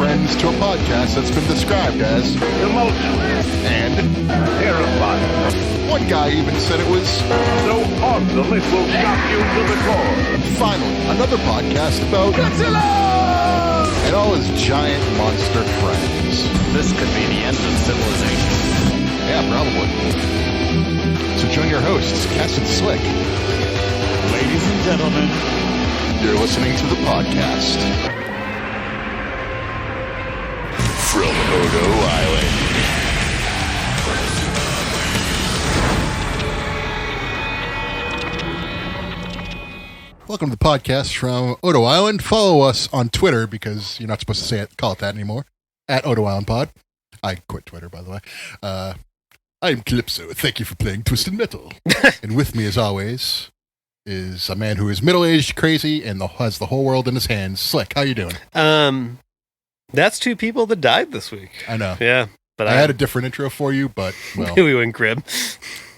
friends to a podcast that's been described as emotional and terrifying. One guy even said it was So awesome it will shock you to the core. finally another podcast about Godzilla and all his giant monster friends. This could be the end of civilization. Yeah, probably. So join your hosts, KES and Slick. Ladies and gentlemen, You're listening to the podcast from Odo Island. Welcome to the podcast from Odo Island. Follow us on Twitter because you're not supposed to call it that anymore. At Odo Island Pod. I quit Twitter, by the way. I'm Calypso. Thank you for playing Twisted Metal. And with me, as always, is a man who is middle-aged, crazy, and has the whole world in his hands. Slick, how you doing? That's two people that died this week. I know. Yeah, but I had a different intro for you, but, well. we went grim.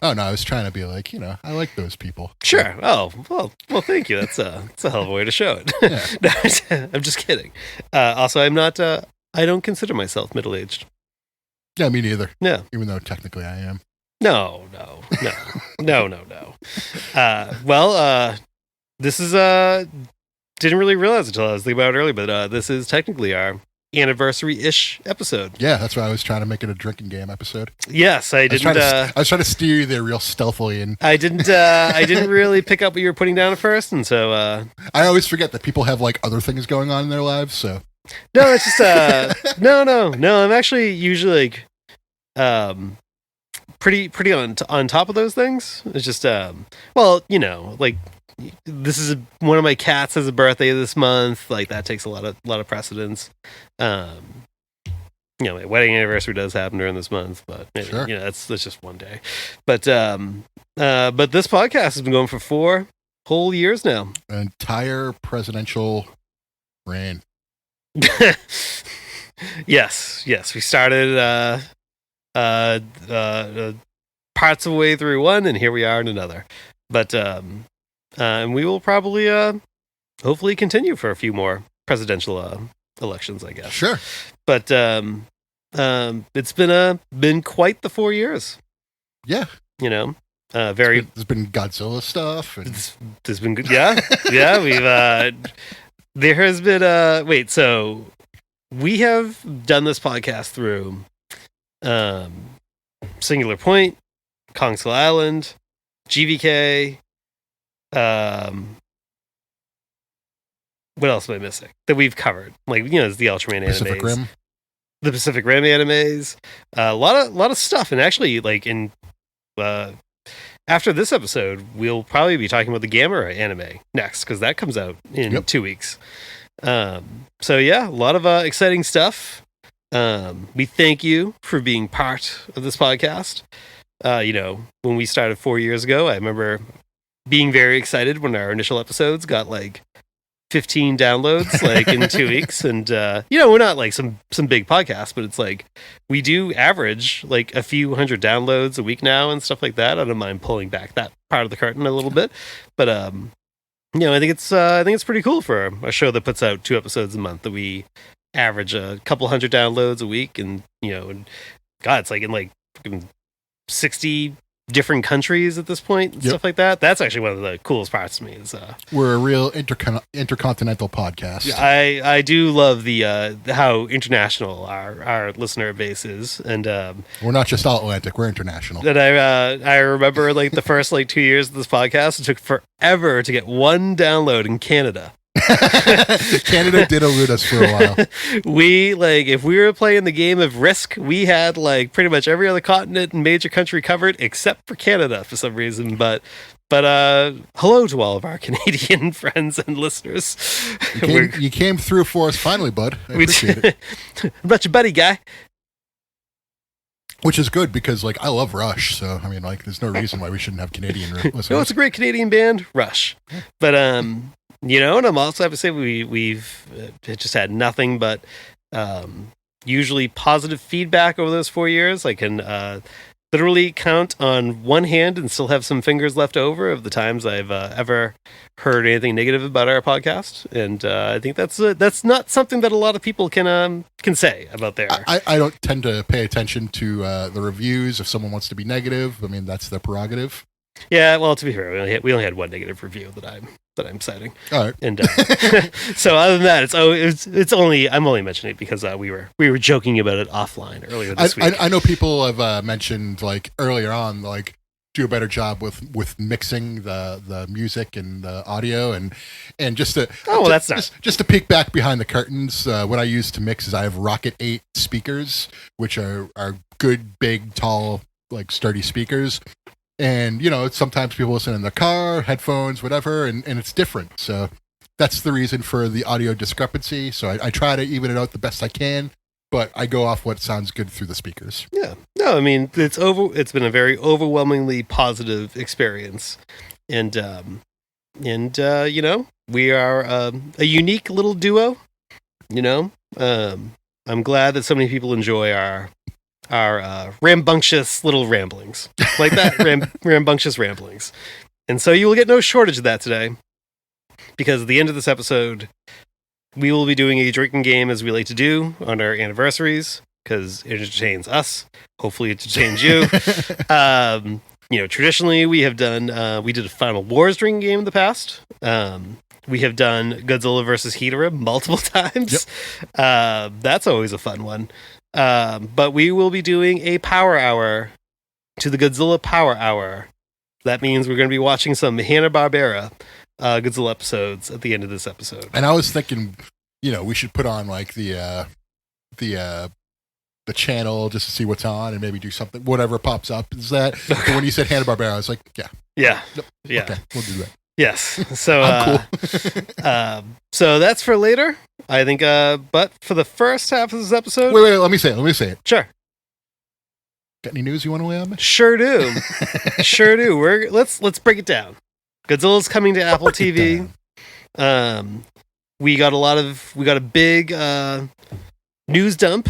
Oh, no, I was trying to be like, I like those people. Sure. Oh, well, thank you. That's a hell of a way to show it. Yeah. No, I'm just kidding. Also, I'm not, I don't consider myself middle-aged. Yeah, me neither. No. Even though technically I am. No. This is, didn't really realize it until I was thinking about it earlier, but this is technically our anniversary-ish episode. Yeah, that's why I was trying to make it a drinking game episode. Yes, I didn't. I was trying to steer you there real stealthily, and I didn't really pick up what you were putting down at first, and so I always forget that people have like other things going on in their lives. So no, it's just no. I'm actually usually like pretty on top of those things. It's just like this is one of my cats has a birthday this month. Like that takes a lot of precedence. My wedding anniversary does happen during this month, but maybe, sure. That's just one day. But this podcast has been going for 4 whole years now. an entire presidential reign. Yes. We started parts of the way through one, and here we are in another. But and we will probably hopefully continue for a few more presidential elections, I guess. Sure. But it's been quite the 4 years. Yeah. Very. There's been Godzilla stuff. And There's been good. Yeah. We've there has been so we have done this podcast through Singular Point, Kong Skull Island, GVK. What else am I missing that we've covered? Like, it's the Ultraman Pacific animes, Rim. the Pacific Rim animes, a lot of stuff. And actually, like in after this episode, we'll probably be talking about the Gamera anime next because that comes out in 2 weeks. So yeah, a lot of exciting stuff. We thank you for being part of this podcast. When we started 4 years ago, I remember being very excited when our initial episodes got like 15 downloads like in 2 weeks. And, we're not like some big podcast, but it's like we do average like a few hundred downloads a week now and stuff like that. I don't mind pulling back that part of the curtain a little bit. But, I think it's pretty cool for a show that puts out 2 episodes a month that we average a couple hundred downloads a week. And, God, it's like in like 60 different countries at this point and stuff like that. That's actually one of the coolest parts to me. Is we're a real intercontinental podcast. I do love the how international our listener base is, and We're not just all Atlantic, we're international. that I remember like the first like 2 years of this podcast, it took forever to get one download in Canada. Canada did elude us for a while. We if we were playing the game of Risk, we had like pretty much every other continent and major country covered except for Canada for some reason. But hello to all of our Canadian friends and listeners. You came through for us finally, bud. I appreciate it. I'm not your buddy guy. Which is good because like I love Rush, so I mean like there's no reason why we shouldn't have Canadian listeners. It's a great Canadian band, Rush. But and I'm also have to say we've just had nothing but usually positive feedback over those 4 years. Like, and literally count on one hand and still have some fingers left over of the times I've ever heard anything negative about our podcast, and I think that's not something that a lot of people can say about their. I don't tend to pay attention to the reviews. If someone wants to be negative, I mean, that's their prerogative. Yeah, well, to be fair, we only had one negative review that I'm citing. All right, and so other than that, I'm only mentioning it because we were joking about it offline earlier this week. I know people have mentioned like earlier on, like do a better job with mixing the music and the audio and just to that's nice. Just to peek back behind the curtains. What I use to mix is I have Rocket 8 speakers, which are good, big, tall, like sturdy speakers. And, sometimes people listen in their car, headphones, whatever, and it's different. So that's the reason for the audio discrepancy. So I try to even it out the best I can, but I go off what sounds good through the speakers. Yeah. No, I mean, it's been a very overwhelmingly positive experience. And we are a unique little duo, I'm glad that so many people enjoy our rambunctious little ramblings like that. Rambunctious ramblings. And so you will get no shortage of that today, because at the end of this episode we will be doing a drinking game, as we like to do on our anniversaries, because it entertains us. Hopefully it entertains you. Traditionally we have done we did a Final Wars drinking game in the past. We have done Godzilla versus Ghidorah multiple times. Yep. That's always a fun one. But we will be doing a power hour to the Godzilla Power Hour. That means we're going to be watching some Hanna Barbera Godzilla episodes at the end of this episode. And I was thinking, we should put on like the channel just to see what's on and maybe do something, whatever pops up. Is that when you said Hanna Barbera? I was like, yeah, yeah. Okay, we'll do that. Yes. So I'm cool. So that's for later, I think. But for the first half of this episode, wait. Let me say it. Sure. Got any news you want to lay on me? Sure do. Sure do. Let's break it down. Godzilla's coming to Apple TV. We got a big news dump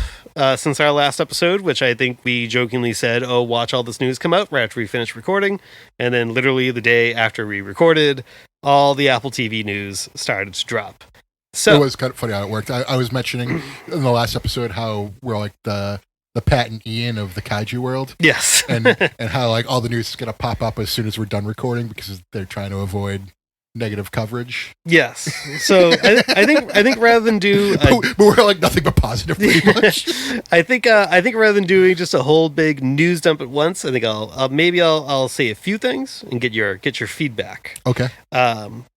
since our last episode, which I think we jokingly said, "Oh, watch all this news come out right after we finish recording," and then literally the day after we recorded, all the Apple TV news started to drop. So it was kind of funny how it worked. I was mentioning in the last episode how we're like the Pat and Ian of the kaiju world. Yes. and how like all the news is going to pop up as soon as we're done recording because they're trying to avoid negative coverage. Yes. So I think rather than do but we're like nothing but positive pretty much. I think rather than doing just a whole big news dump at once, I think I'll say a few things and get your feedback. Okay.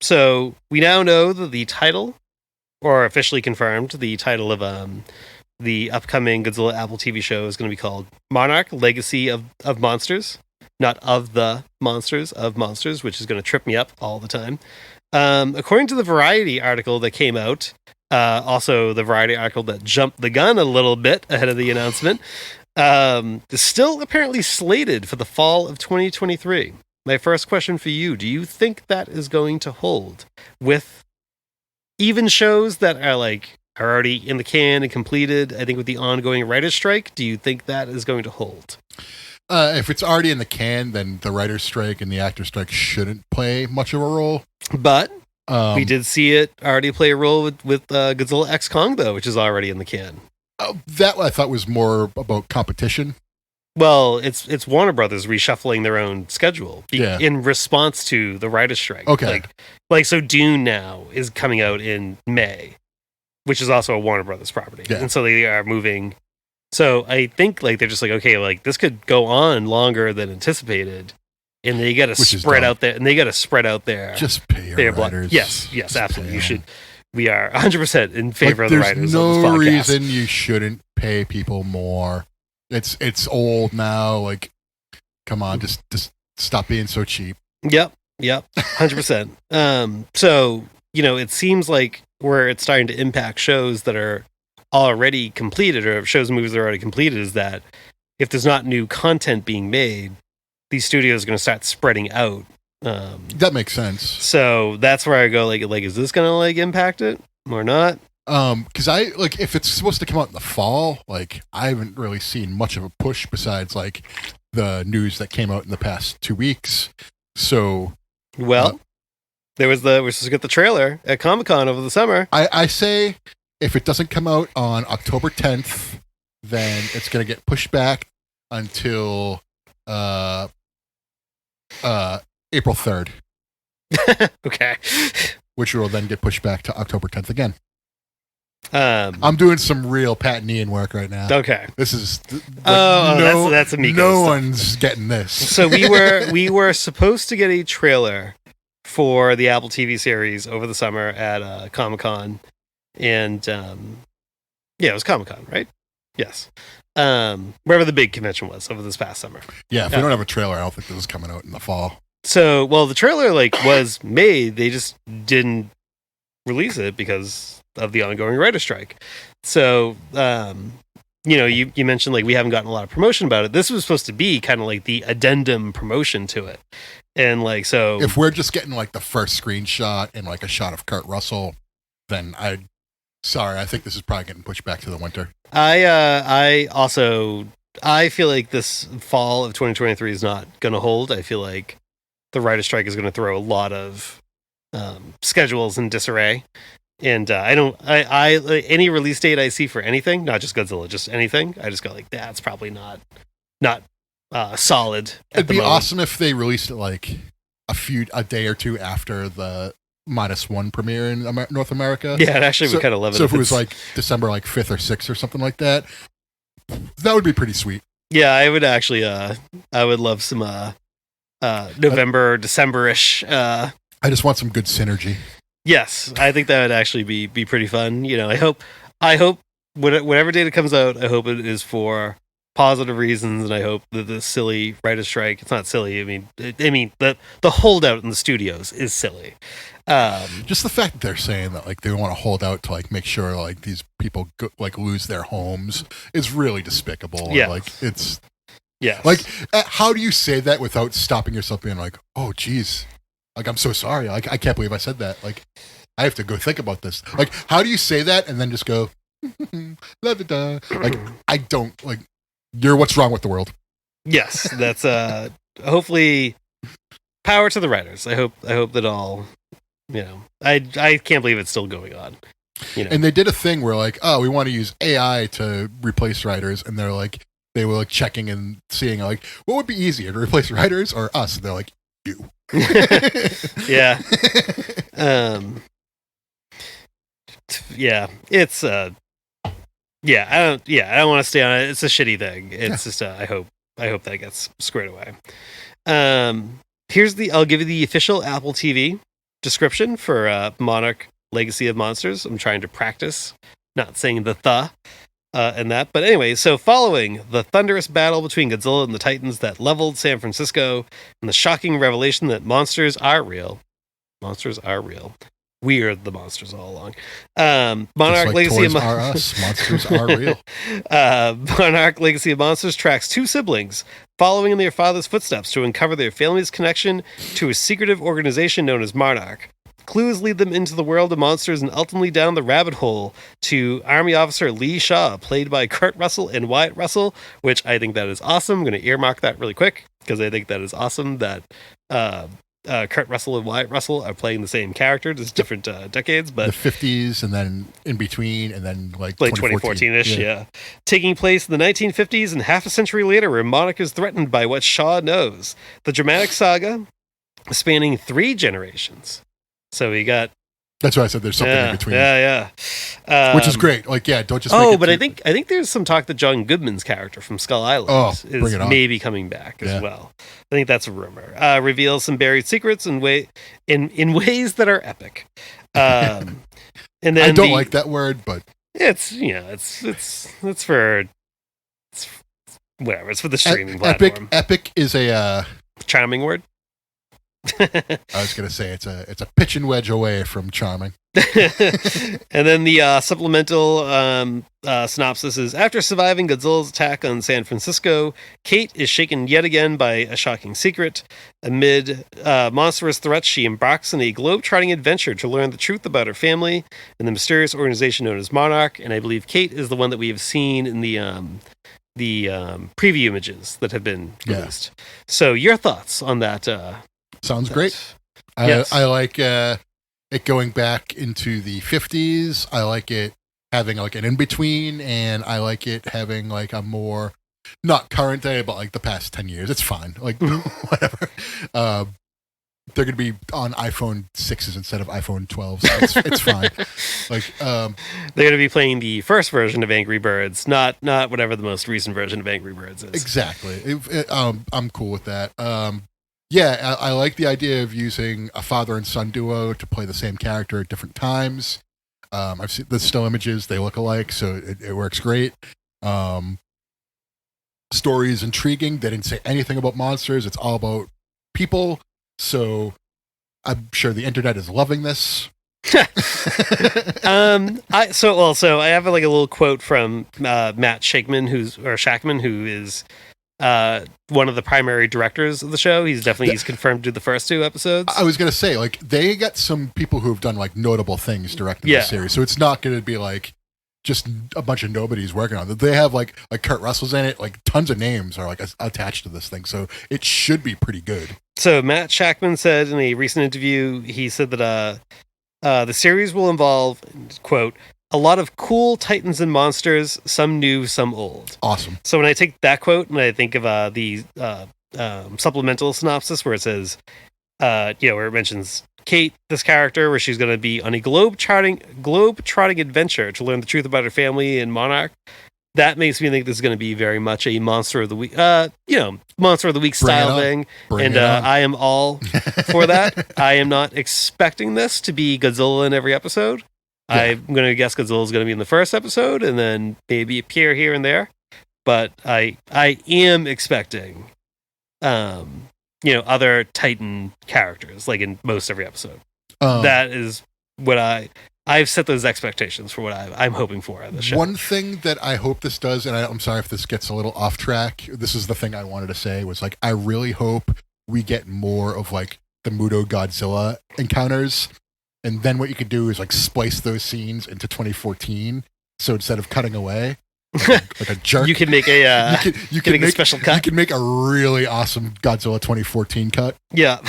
So we now know that the title, or officially confirmed, the title of the upcoming Godzilla Apple TV show is going to be called Monarch: Legacy of Monsters. Not of the monsters, of monsters, which is going to trip me up all the time. According to the Variety article that came out, also the Variety article that jumped the gun a little bit ahead of the announcement, is still apparently slated for the fall of 2023. My first question for you, do you think that is going to hold with even shows that are already in the can and completed? I think with the ongoing writer's strike, do you think that is going to hold? If it's already in the can, then the writer's strike and the actor's strike shouldn't play much of a role. But we did see it already play a role with Godzilla X Kong, though, which is already in the can. That I thought was more about competition. Well, it's Warner Brothers reshuffling their own schedule in response to the writer's strike. Okay. So Dune now is coming out in May, which is also a Warner Brothers property. Yeah. And so they are moving. So I think they're just okay, this could go on longer than anticipated, and they got to spread out there. And they got to spread out their just pay your writers. Yes, absolutely. You should. We are 100% in favor of the writers. There's no reason you shouldn't pay people more. It's old now. Come on, just stop being so cheap. Yep, 100%. So it seems like where it's starting to impact shows that are already completed, or shows and movies that are already completed, is that if there's not new content being made, these studios are going to start spreading out. That makes sense. So that's where I go, is this going to impact it or not? Because if it's supposed to come out in the fall, I haven't really seen much of a push besides the the news that came out in the past 2 weeks. So, Well, we're supposed to get the trailer at Comic-Con over the summer. I say if it doesn't come out on October 10th, then it's going to get pushed back until April 3rd, Okay. which will then get pushed back to October 10th again. I'm doing some real Pat and Ian work right now. Okay. This is that's Amico no stuff. one's getting this. So we were supposed to get a trailer for the Apple TV series over the summer at Comic-Con, and it was Comic-Con, right? Yes. Wherever the big convention was over this past summer. Yeah, if we don't have a trailer, I don't think this is coming out in the fall. So, well, the trailer was made. They just didn't release it because of the ongoing writer strike. So, you mentioned we haven't gotten a lot of promotion about it. This was supposed to be kind of like the addendum promotion to it, and so if we're just getting the first screenshot and a shot of Kurt Russell, then I think this is probably getting pushed back to the winter. I feel like this fall of 2023 is not going to hold. I feel like the writer strike is going to throw a lot of schedules in disarray, and any release date I see for anything, not just Godzilla, just anything, I just go that's probably not solid. It'd be awesome if they released it a day or two after the -1 premiere in North America. Yeah, it actually would kind of love it. So if it was December 5th or 6th or something like that, that would be pretty sweet. Yeah, I would actually. I would love some November, December-ish. I just want some good synergy. Yes, I think that would actually be pretty fun. I hope whatever date it comes out, I hope it is for positive reasons, and I hope that the silly writer strike, it's not silly. I mean the holdout in the studios is silly. Just the fact that they're saying that they want to hold out to make sure these people lose their homes is really despicable. Yeah, it's how do you say that without stopping yourself being oh geez, I'm so sorry, I can't believe I said that, I have to go think about this. How do you say that and then just go da, da, da. I don't you're what's wrong with the world. Yes, that's hopefully power to the writers. I hope that all I can't believe it's still going on. And they did a thing where we want to use AI to replace writers, and they were checking and seeing what would be easier, to replace writers or us, and they're you. Yeah. It's I don't want to stay on it. It's a shitty thing. It's just I hope that gets squared away. I'll give you the official Apple TV description for Monarch Legacy of Monsters. I'm trying to practice not saying the and that. But anyway, so following the thunderous battle between Godzilla and the Titans that leveled San Francisco, and the shocking revelation that monsters are real. We are the monsters all along. Monarch Legacy of Monsters. Monsters are real. Monarch Legacy of Monsters tracks two siblings following in their father's footsteps to uncover their family's connection to a secretive organization known as Monarch. Clues lead them into the world of monsters and ultimately down the rabbit hole to Army Officer Lee Shaw, played by Kurt Russell and Wyatt Russell, which I think that is awesome. I'm going to earmark that really quick because I think that is awesome that Kurt Russell and Wyatt Russell are playing the same character, just different decades, but the 50s and then in between, and then 2014-ish, yeah. Taking place in the 1950s and half a century later, where Monarch is threatened by what Shaw knows. The dramatic saga spanning 3 generations. So we got. That's why I said there's something in between. Yeah. Which is great. Don't just. But I think there's some talk that John Goodman's character from Skull Island is maybe coming back as well. I think that's a rumor. Reveals some buried secrets in ways that are epic. And then I don't like that word, but it's for whatever. It's for the streaming platform. Epic is a charming word. I was going to say it's a pitch and wedge away from charming. And then the supplemental synopsis is: after surviving Godzilla's attack on San Francisco, Kate is shaken yet again by a shocking secret. Amid monstrous threats, she embarks on a globe-trotting adventure to learn the truth about her family and the mysterious organization known as Monarch. And I believe Kate is the one that we have seen in preview images that have been Yeah. released. So your thoughts on that? Sounds great. Yes. I like it going back into the 50s. I like it having like an in-between, and I like it having like a more, not current day, but like the past 10 years. It's fine. Like, whatever. They're going to be on iPhone 6s instead of iPhone 12s. It's fine. Like, They're going to be playing the first version of Angry Birds, not whatever the most recent version of Angry Birds is. exactly. I'm cool with that. Yeah, I like the idea of using a father and son duo to play the same character at different times. I've seen the still images; they look alike, so it works great. Story is intriguing. They didn't say anything about monsters; it's all about people. So I'm sure the internet is loving this. I have like a little quote from Matt Shackman, who is one of the primary directors of the show. He's confirmed to do the first 2 episodes. I was gonna say, like, they get some people who have done like notable things directing the series, so it's not gonna be like just a bunch of nobodies working on it. They have like Kurt Russell's in it, like tons of names are like attached to this thing, so it should be pretty good. So Matt Shackman said in a recent interview, he said that the series will involve, quote, a lot of cool titans and monsters, some new, some old. Awesome. So when I take that quote and I think of the supplemental synopsis where it says, where it mentions Kate, this character, where she's going to be on a globe-trotting adventure to learn the truth about her family in Monarch. That makes me think this is going to be very much a Monster of the Week, Monster of the Week style thing. I am all for that. I am not expecting this to be Godzilla in every episode. Yeah. I'm going to guess Godzilla is going to be in the first episode and then maybe appear here and there. But I am expecting, other Titan characters, like in most every episode. That is what I've set those expectations for what I'm hoping for at the show. One thing that I hope this does, and I'm sorry if this gets a little off track, this is the thing I wanted to say, was like, I really hope we get more of like the Muto Godzilla encounters. And then what you could do is like splice those scenes into 2014. So instead of cutting away like a jerk, you can make a you can make a special cut. You can make a really awesome Godzilla 2014 cut. Yeah.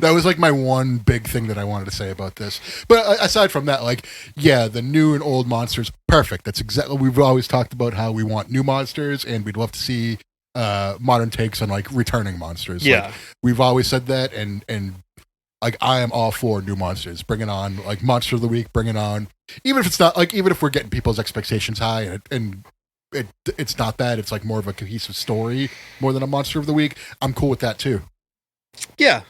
That was like my one big thing that I wanted to say about this. But aside from that, like, yeah, the new and old monsters, perfect. That's exactly, we've always talked about how we want new monsters and we'd love to see modern takes on like returning monsters. Yeah. Like, we've always said that, and like, I am all for new monsters. Bring it on, like Monster of the Week. Bring it on, even if it's not like, even if we're getting people's expectations high, and it's not that. It's like more of a cohesive story more than a Monster of the Week. I'm cool with that too. Yeah,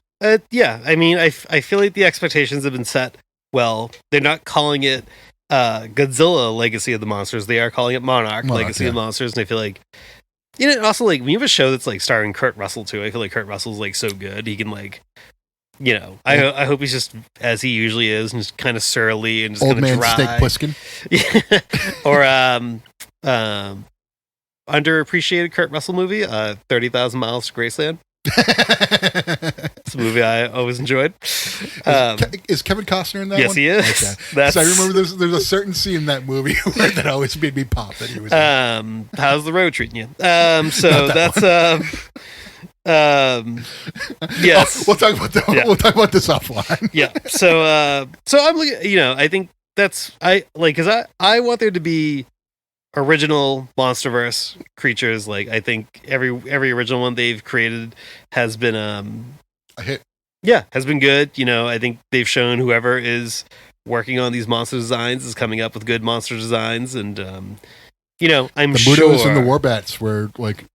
yeah. I mean, I feel like the expectations have been set well. They're not calling it Godzilla Legacy of the Monsters. They are calling it Monarch Legacy of the Monsters, and I feel like, also like when you have a show that's like starring Kurt Russell too. I feel like Kurt Russell's like so good. He can like. I hope he's just as he usually is, and just kind of surly and just old man dry. Steak Plissken. Or underappreciated Kurt Russell movie, 30,000 Miles to Graceland. It's a movie I always enjoyed. Is Kevin Costner in that one? Yes, he is. Okay. So I remember there's a certain scene in that movie where that always made me pop that he was in. How's the road treating you? So that's yes. We'll talk about that. Yeah. We'll talk about this offline. Yeah. So I'm looking, I think because I want there to be original Monsterverse creatures. Like, I think every original one they've created has been a hit. Yeah, has been good. I think they've shown whoever is working on these monster designs is coming up with good monster designs, and I'm the sure Mutos and the Warbats were like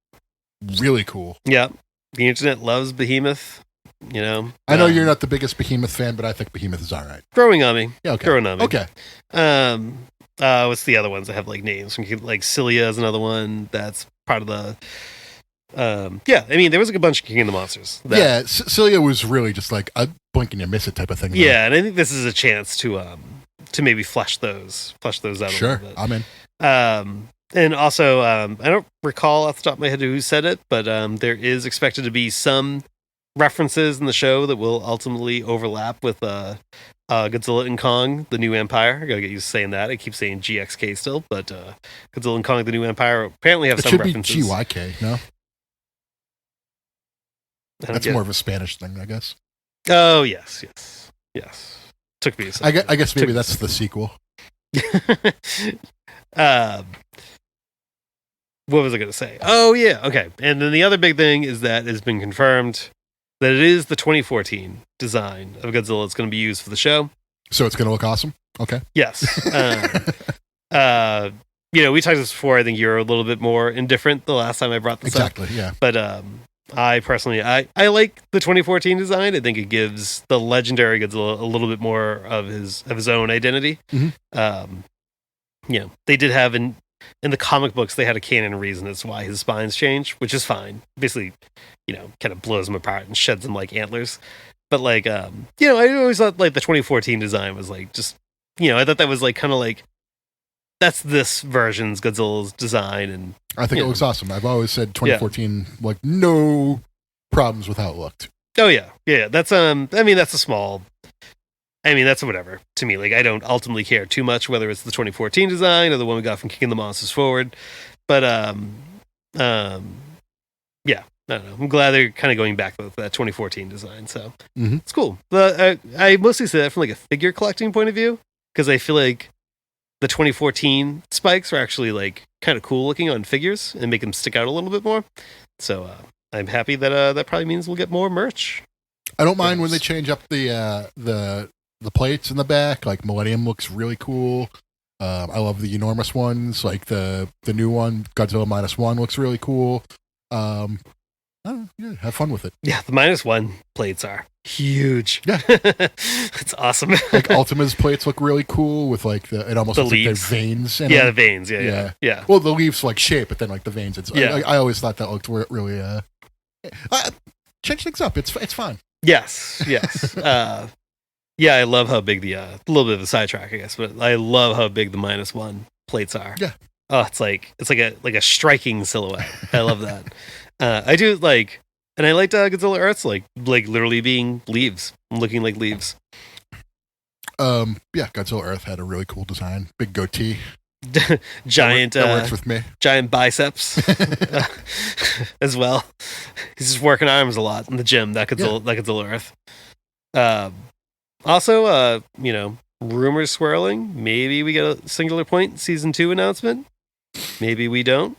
really cool. Yeah. The internet loves Behemoth, I know you're not the biggest Behemoth fan, but I think Behemoth is all right. Growing on me. Yeah, okay. Growing on me. Okay. What's the other ones that have like names? Like Cilia is another one that's part of the. There was like a bunch of King of the Monsters. Cilia was really just like a blink and you miss it type of thing. Yeah, and I think this is a chance to maybe flesh those out a little bit. I'm in. And also, I don't recall off the top of my head who said it, but there is expected to be some references in the show that will ultimately overlap with Godzilla and Kong, the New Empire. I gotta get used to saying that. I keep saying GXK still, but Godzilla and Kong, the New Empire apparently have It some should references. be GYK, no? I don't That's get more it. of a Spanish thing, I guess. Oh, yes. Took me a second. I guess maybe that's the sequel. What was I going to say? Oh, yeah. Okay. And then the other big thing is that it's been confirmed that it is the 2014 design of Godzilla that's going to be used for the show. So it's going to look awesome? Okay. Yes. We talked this before. I think you're a little bit more indifferent the last time I brought this up. Exactly, yeah. But I personally, I like the 2014 design. I think it gives the legendary Godzilla a little bit more of his own identity. Mhm. They did have in the comic books, they had a canon reason as to why his spines change, which is fine. Basically, kind of blows him apart and sheds him like antlers. But like, I always thought like the 2014 design was like just, I thought that was like kind of like that's this version's Godzilla's design, and I think it looks awesome. I've always said 2014, like, no problems with how it looked. Oh yeah. That's that's a small. That's whatever to me. Like, I don't ultimately care too much whether it's the 2014 design or the one we got from Kicking the Monsters Forward. But yeah, I don't know. I'm glad they're kind of going back with that 2014 design. So It's cool. But I mostly say that from like a figure collecting point of view, because I feel like the 2014 spikes are actually like kind of cool looking on figures and make them stick out a little bit more. So I'm happy that that probably means we'll get more merch. I don't mind when they change up the plates in the back. Like Millennium looks really cool. I love the enormous ones. Like the new one, Godzilla -1, looks really cool. I don't know, have fun with it. Yeah, the -1 plates are huge. Yeah. It's awesome. Like Ultima's plates look really cool with like it almost The looks like leaves. their veins. In Yeah, them. the veins. Yeah. Well, the leaves like shape, but then like the veins. It's Yeah. I always thought that looked really. Change things up. It's fine. Yes. Yeah, I love how big a little bit of a sidetrack, I guess, but I love how big the -1 plates are. Yeah. Oh, it's like a striking silhouette. I love that. I do like, and I liked Godzilla Earth's like literally being leaves, looking like leaves. Yeah, Godzilla Earth had a really cool design. Big goatee. Giant that works with me. giant biceps as well. He's just working arms a lot in the gym. That Godzilla Earth. Also, rumors swirling. Maybe we get a Singular Point season 2 announcement. Maybe we don't.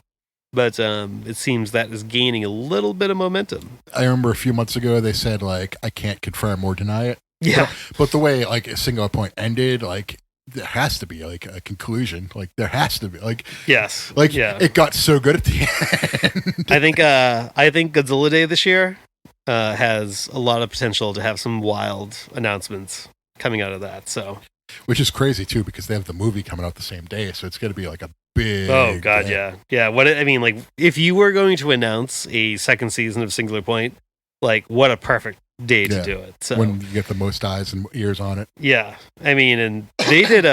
But it seems that is gaining a little bit of momentum. I remember a few months ago they said like I can't confirm or deny it. Yeah. But the way like a Singular Point ended, like there has to be like a conclusion. Like there has to be like Yes. like Yeah. it got so good at the end. I think Godzilla Day this year has a lot of potential to have some wild announcements coming out of that. So, Which is crazy too because they have the movie coming out the same day, so it's going to be like a big. oh god, day. yeah. Like if you were going to announce a second season of Singular Point, like what a perfect day to Yeah. do it. So When you get the most eyes and ears on it. yeah, and they did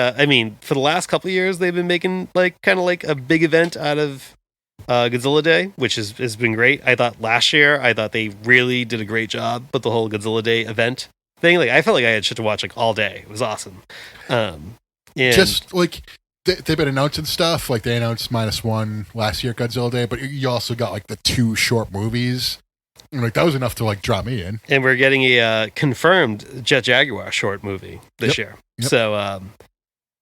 for the last couple of years they've been making like kind of like a big event out of Godzilla Day, which has been great. I thought last year they really did a great job with the whole Godzilla Day event thing. Like I felt like I had shit to watch like all day. It was awesome. And Just like they've been announcing stuff. Like they announced -1 last year at Godzilla Day, but you also got like the 2 short movies. And like that was enough to like draw me in. and we're getting a confirmed Jet Jaguar short movie this year. Yep. So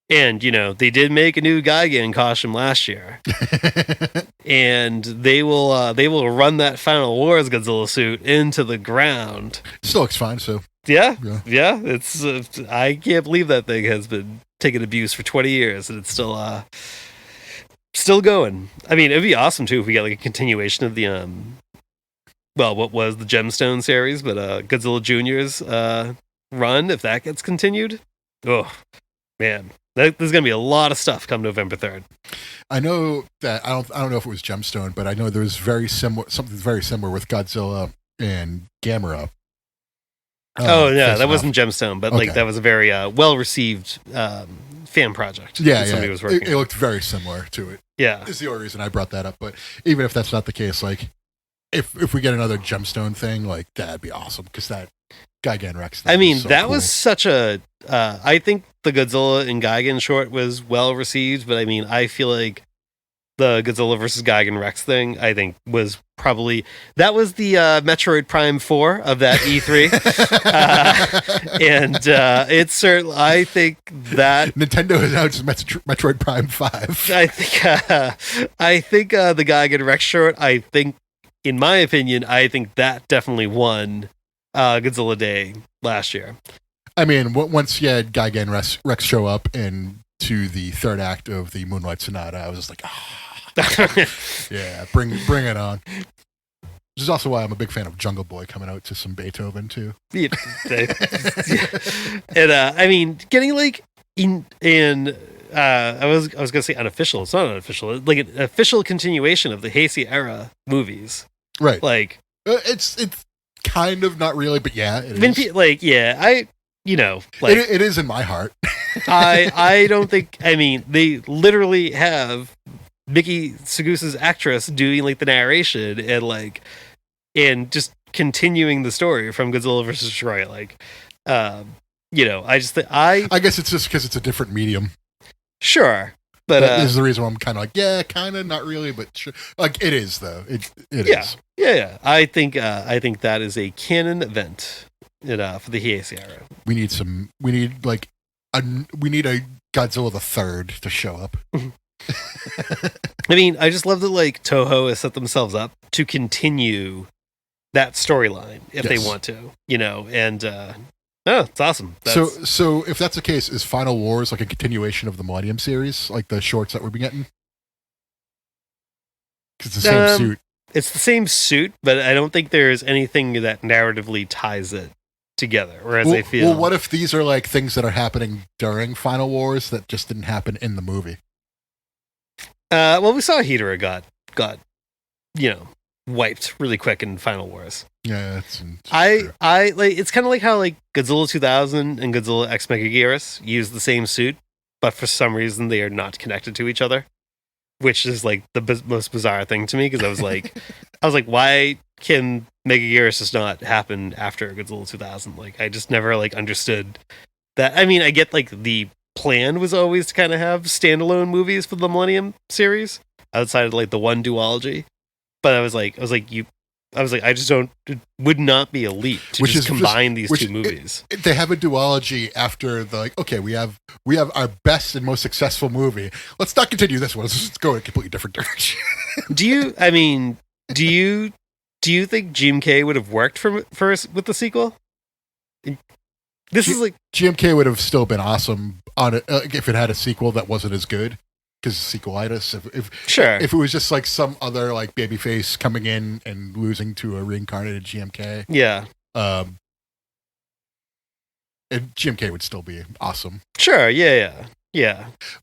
and they did make a new Gigan costume last year. And they will run that Final Wars Godzilla suit into the ground. Still looks fine. So Yeah. Yeah. It's I can't believe that thing has been taking abuse for 20 years and it's still going. I mean, it'd be awesome too if we got like a continuation of the what was the Gemstone series, but Godzilla Junior's run, if that gets continued. Oh man, there's gonna be a lot of stuff come November 3rd. I know that I don't know if it was Gemstone, but I know there was something very similar with Godzilla and Gamera. That wasn't Gemstone, but like Okay. that was a very well received fan project. Yeah, that somebody was working. It looked very similar to it. Yeah, Is the only reason I brought that up. But even if that's not the case, like if we get another Gemstone thing, like that'd be awesome because that Gigan Rex. I mean, so that cool. was such a. I think the Godzilla and Gigan short was well received, but I mean, I feel like the Godzilla versus Gigan Rex thing, I think, was probably that was the Metroid Prime 4 of that E3, and it's certainly. I think that Nintendo has announced Metroid Prime 5. I think the Gigan Rex short. I think, in my opinion, I think that definitely won Godzilla Day last year. I mean, once you had Gigan Rex show up into the third act of the Moonlight Sonata, I was just like, yeah, bring it on. Which is also why I'm a big fan of Jungle Boy coming out to some Beethoven too. Yeah. And I mean, getting like I was gonna say unofficial. It's not unofficial. It's like an official continuation of the Heisei era movies. Right. Like it's kind of not really, but yeah, it is. Like yeah, like it is in my heart. I don't think. I mean, they literally have Miki Sugusa's actress doing like the narration and just continuing the story from Godzilla versus Troy. Like, I just I guess it's just because it's a different medium. Sure, but that is the reason why I'm kind of like, yeah, kind of, not really, but sure. Like it is though. It is. Yeah. I think that is a canon event. For the Heisei era, we need a Godzilla the Third to show up. I mean, I just love that like Toho has set themselves up to continue that storyline if they want to, and it's awesome. So if that's the case, is Final Wars like a continuation of the Millennium series, like the shorts that we've been getting? Because it's the same suit. It's the same suit, but I don't think there's anything that narratively ties it together. Whereas I feel, well, what if these are like things that are happening during Final Wars that just didn't happen in the movie? Well, we saw Hedorah got wiped really quick in Final Wars. Yeah, I like. It's kind of like how like Godzilla 2000 and Godzilla X Megaguirus use the same suit, but for some reason they are not connected to each other, which is like the most bizarre thing to me because I was like, why can Megaguirus just not happen after Godzilla 2000? Like, I just never like understood that. I mean, I get like the plan was always to kind of have standalone movies for the Millennium series outside of like the one duology, but I was like, I just don't. It would not be a leap to just combine these two movies. They have a duology after the like. Okay, we have our best and most successful movie. Let's not continue this one. Let's just go in a completely different direction. Do you think GMK would have worked with the sequel? Is like GMK would have still been awesome on it if it had a sequel that wasn't as good. Because sequelitis. If it was just like some other like babyface coming in and losing to a reincarnated GMK, and GMK would still be awesome. Sure, yeah.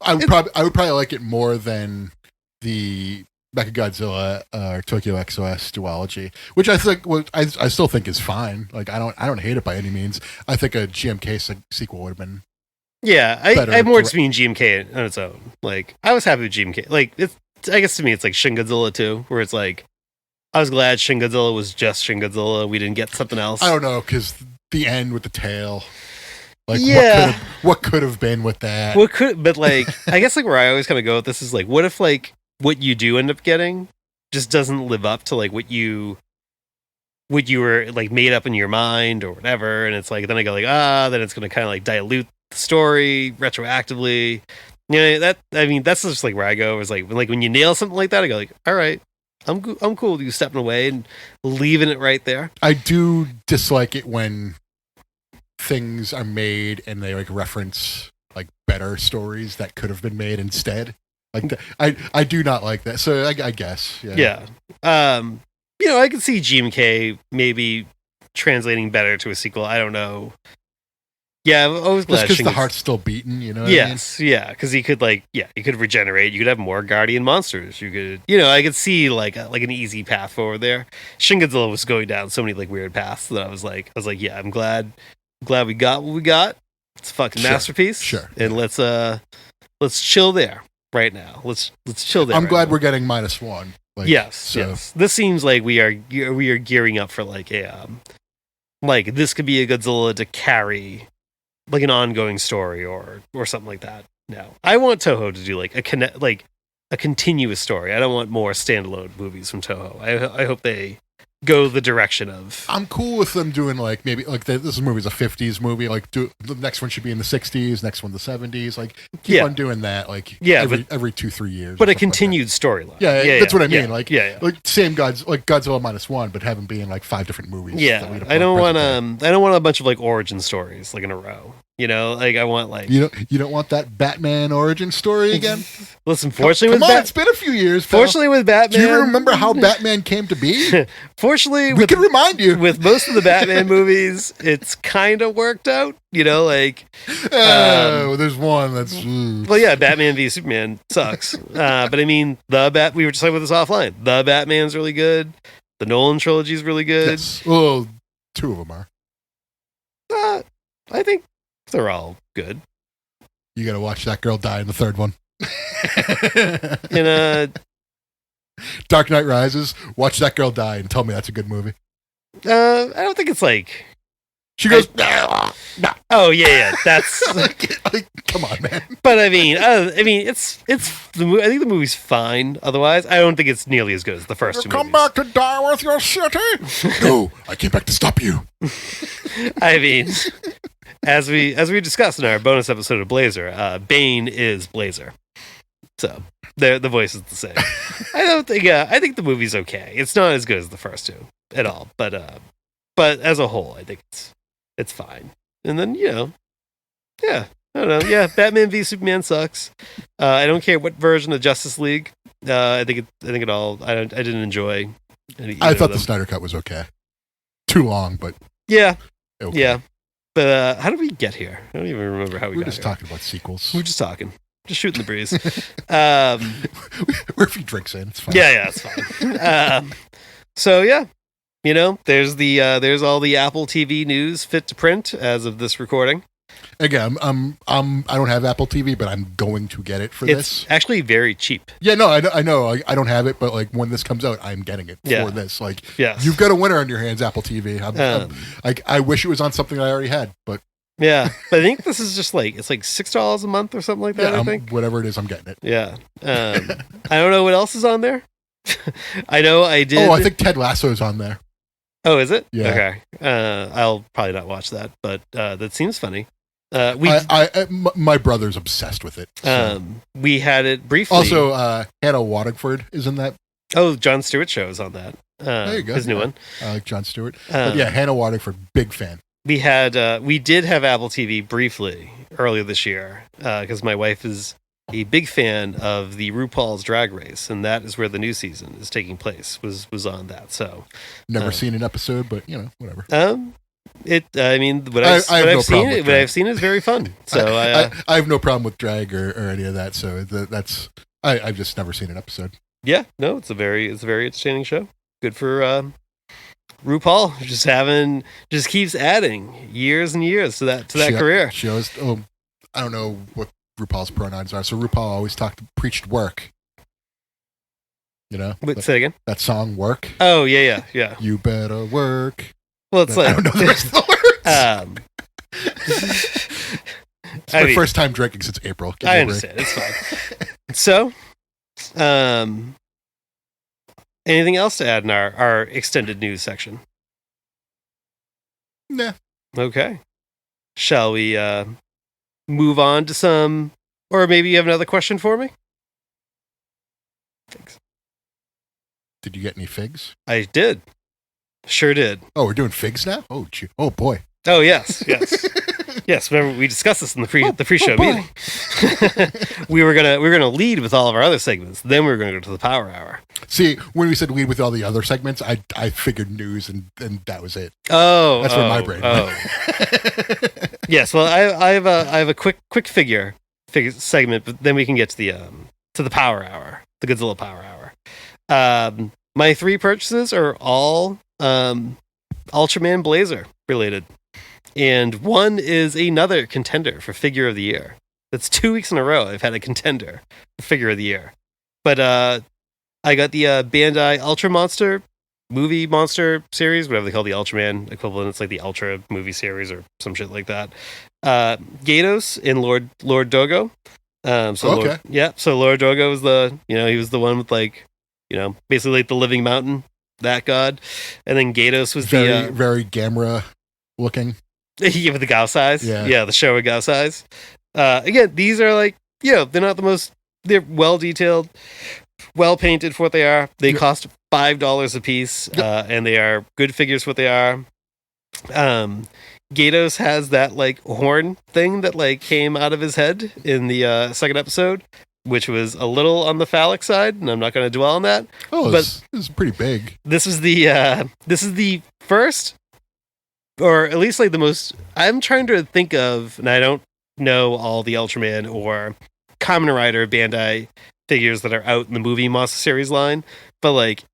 I would probably like it more than the Mechagodzilla or Tokyo XOS duology, which I think I still think is fine. Like I don't hate it by any means. I think a GMK sequel would have been. Yeah, I more just mean GMK on its own. Like, I was happy with GMK. Like, I guess to me, it's like Shin Godzilla 2, where it's like, I was glad Shin Godzilla was just Shin Godzilla. We didn't get something else. I don't know, because the end with the tail. Like, what could have been with that? But like, I guess like where I always kind of go with this is like, what if like what you do end up getting just doesn't live up to like what you were like made up in your mind or whatever, and it's like then I go like then it's gonna kind of like dilute story retroactively. That's just like where I go is like when you nail something like that, I go like, all right, I'm cool with you stepping away and leaving it right there. I do dislike it when things are made and they like reference like better stories that could have been made instead. Like I do not like that. So I guess yeah. I could see GMK maybe translating better to a sequel. I don't know. Yeah, I'm always glad. Just because the heart's still beating, you know? Yes, I mean? Yeah, because you could regenerate. You could have more guardian monsters. You could, I could see like an easy path forward there. Shin Godzilla was going down so many like weird paths that I was like, yeah, I'm glad we got what we got. It's a fucking masterpiece. Sure, and let's chill there right now. Let's chill there. I'm glad we're getting -1. Yes. This seems like we are gearing up for like a like this could be a Godzilla to carry like an ongoing story or something like that. No, I want Toho to do like a continuous story. I don't want more standalone movies from Toho. I hope they go the direction of. I'm cool with them doing like maybe like this movie's a 50s movie. Like the next one should be in the 60s, next one the 70s. Like keep on doing that. Like every 2-3 years. But a continued storyline. Yeah, that's what I mean. Yeah. Like same like Godzilla -1, but have them be in like 5 different movies. Yeah, I don't want a bunch of like origin stories like in a row. You know, like I want like you don't want that Batman origin story again. Listen, fortunately, it's been a few years. Fortunately, with Batman, do you remember how Batman came to be? Fortunately, we can remind you. With most of the Batman movies, it's kind of worked out. You know, like there's one that's. Well, yeah, Batman v Superman sucks. But I mean, we were just talking about this offline. The Batman's really good. The Nolan trilogy is really good. Yes. Well, 2 of them are. I think they're all good. You got to watch that girl die in the 3rd one. In Dark Knight Rises, watch that girl die and tell me that's a good movie. I don't think it's like she goes. Oh yeah, that's come on, man. But I mean, it's the movie. I think the movie's fine. Otherwise, I don't think it's nearly as good as the first two movies. Come back to die with your city. No, I came back to stop you. I mean, as we discussed in our bonus episode of Blazer, Bane is Blazer. So the voice is the same. I think the movie's okay. It's not as good as the first two at all, but as a whole, I think it's fine. And then I don't know. Yeah, Batman v Superman sucks. I don't care what version of Justice League. I think it all. I didn't enjoy. I thought the Snyder Cut was okay. Too long, but yeah, okay. Yeah. But how did we get here? I don't even remember how we got here. We're just talking about sequels. We're just talking. Just shooting the breeze. We're a few drinks in. It's fine. Yeah, it's fine. So yeah, there's all the Apple TV news fit to print as of this recording. Again, I don't have Apple TV, but I'm going to get it for this. It's actually very cheap. Yeah, no, I know. I don't have it, but like when this comes out, I'm getting it for this. Like, yes. You've got a winner on your hands, Apple TV. I wish it was on something I already had, but yeah. But I think this is just like it's like $6 a month or something like that. Yeah, I think whatever it is, I'm getting it. Yeah. I don't know what else is on there. I know I did. Oh, I think Ted Lasso's on there. Oh, is it? Yeah. Okay. I'll probably not watch that, but that seems funny. My brother's obsessed with it. So. We had it briefly. Also, Hannah Waddingford is in that. Oh, Jon Stewart show is on that. There you go. His new one. I like Jon Stewart. But yeah, Hannah Waddingford, big fan. We did have Apple TV briefly earlier this year because my wife is a big fan of the RuPaul's Drag Race, and that is where the new season is taking place. Was on that. So never seen an episode, but whatever. What I've seen is very fun. So I have no problem with drag or any of that. So that's I've just never seen an episode. Yeah, no, it's a very entertaining show. Good for RuPaul. Just keeps adding years and years to that career. She always, I don't know what RuPaul's pronouns are. So RuPaul always preached work. Wait, say again. That song, "Work." Oh yeah. You better work. Well, it's I don't know the rest of the words. It's my first time drinking since April. I understand. It's fine. So, anything else to add in our extended news section? Nah. Okay. Shall we move on to some, or maybe you have another question for me? Thanks. Did you get any figs? I did. Sure did. Oh, we're doing figs now? Oh, oh boy. Oh, yes. Yes, remember we discussed this in the pre-show meeting. we were gonna lead with all of our other segments. Then we were gonna go to the Power Hour. See, when we said lead with all the other segments, I figured news and that was it. Oh, that's where my brain went. Yes, well, I have a quick figure segment, but then we can get to the Power Hour, the Godzilla Power Hour. My 3 purchases are all Ultraman Blazer related. And one is another contender for Figure of the Year. That's 2 weeks in a row I've had a contender for Figure of the Year. But I got the Bandai Ultra Monster movie monster series, whatever they call the Ultraman equivalent. It's like the Ultra movie series or some shit like that. Gatos in Lord Dogo. Okay. So Lord Dogo was he was the one with basically like the living mountain, that god. And then Gatos was very Gamera looking. Yeah, with the Gao size. Yeah. The Showa Gao size. Again, these are like, they're not the most, they're well detailed, well painted for what they are. They cost $5 a piece, and they are good figures for what they are. Gatos has that like horn thing that like came out of his head in the second episode, which was a little on the phallic side, and I'm not going to dwell on that. Oh, but it's pretty big. This is the first, or at least like the most, I'm trying to think of, and I don't know all the Ultraman or Kamen Rider Bandai figures that are out in the movie Monster Series line, but like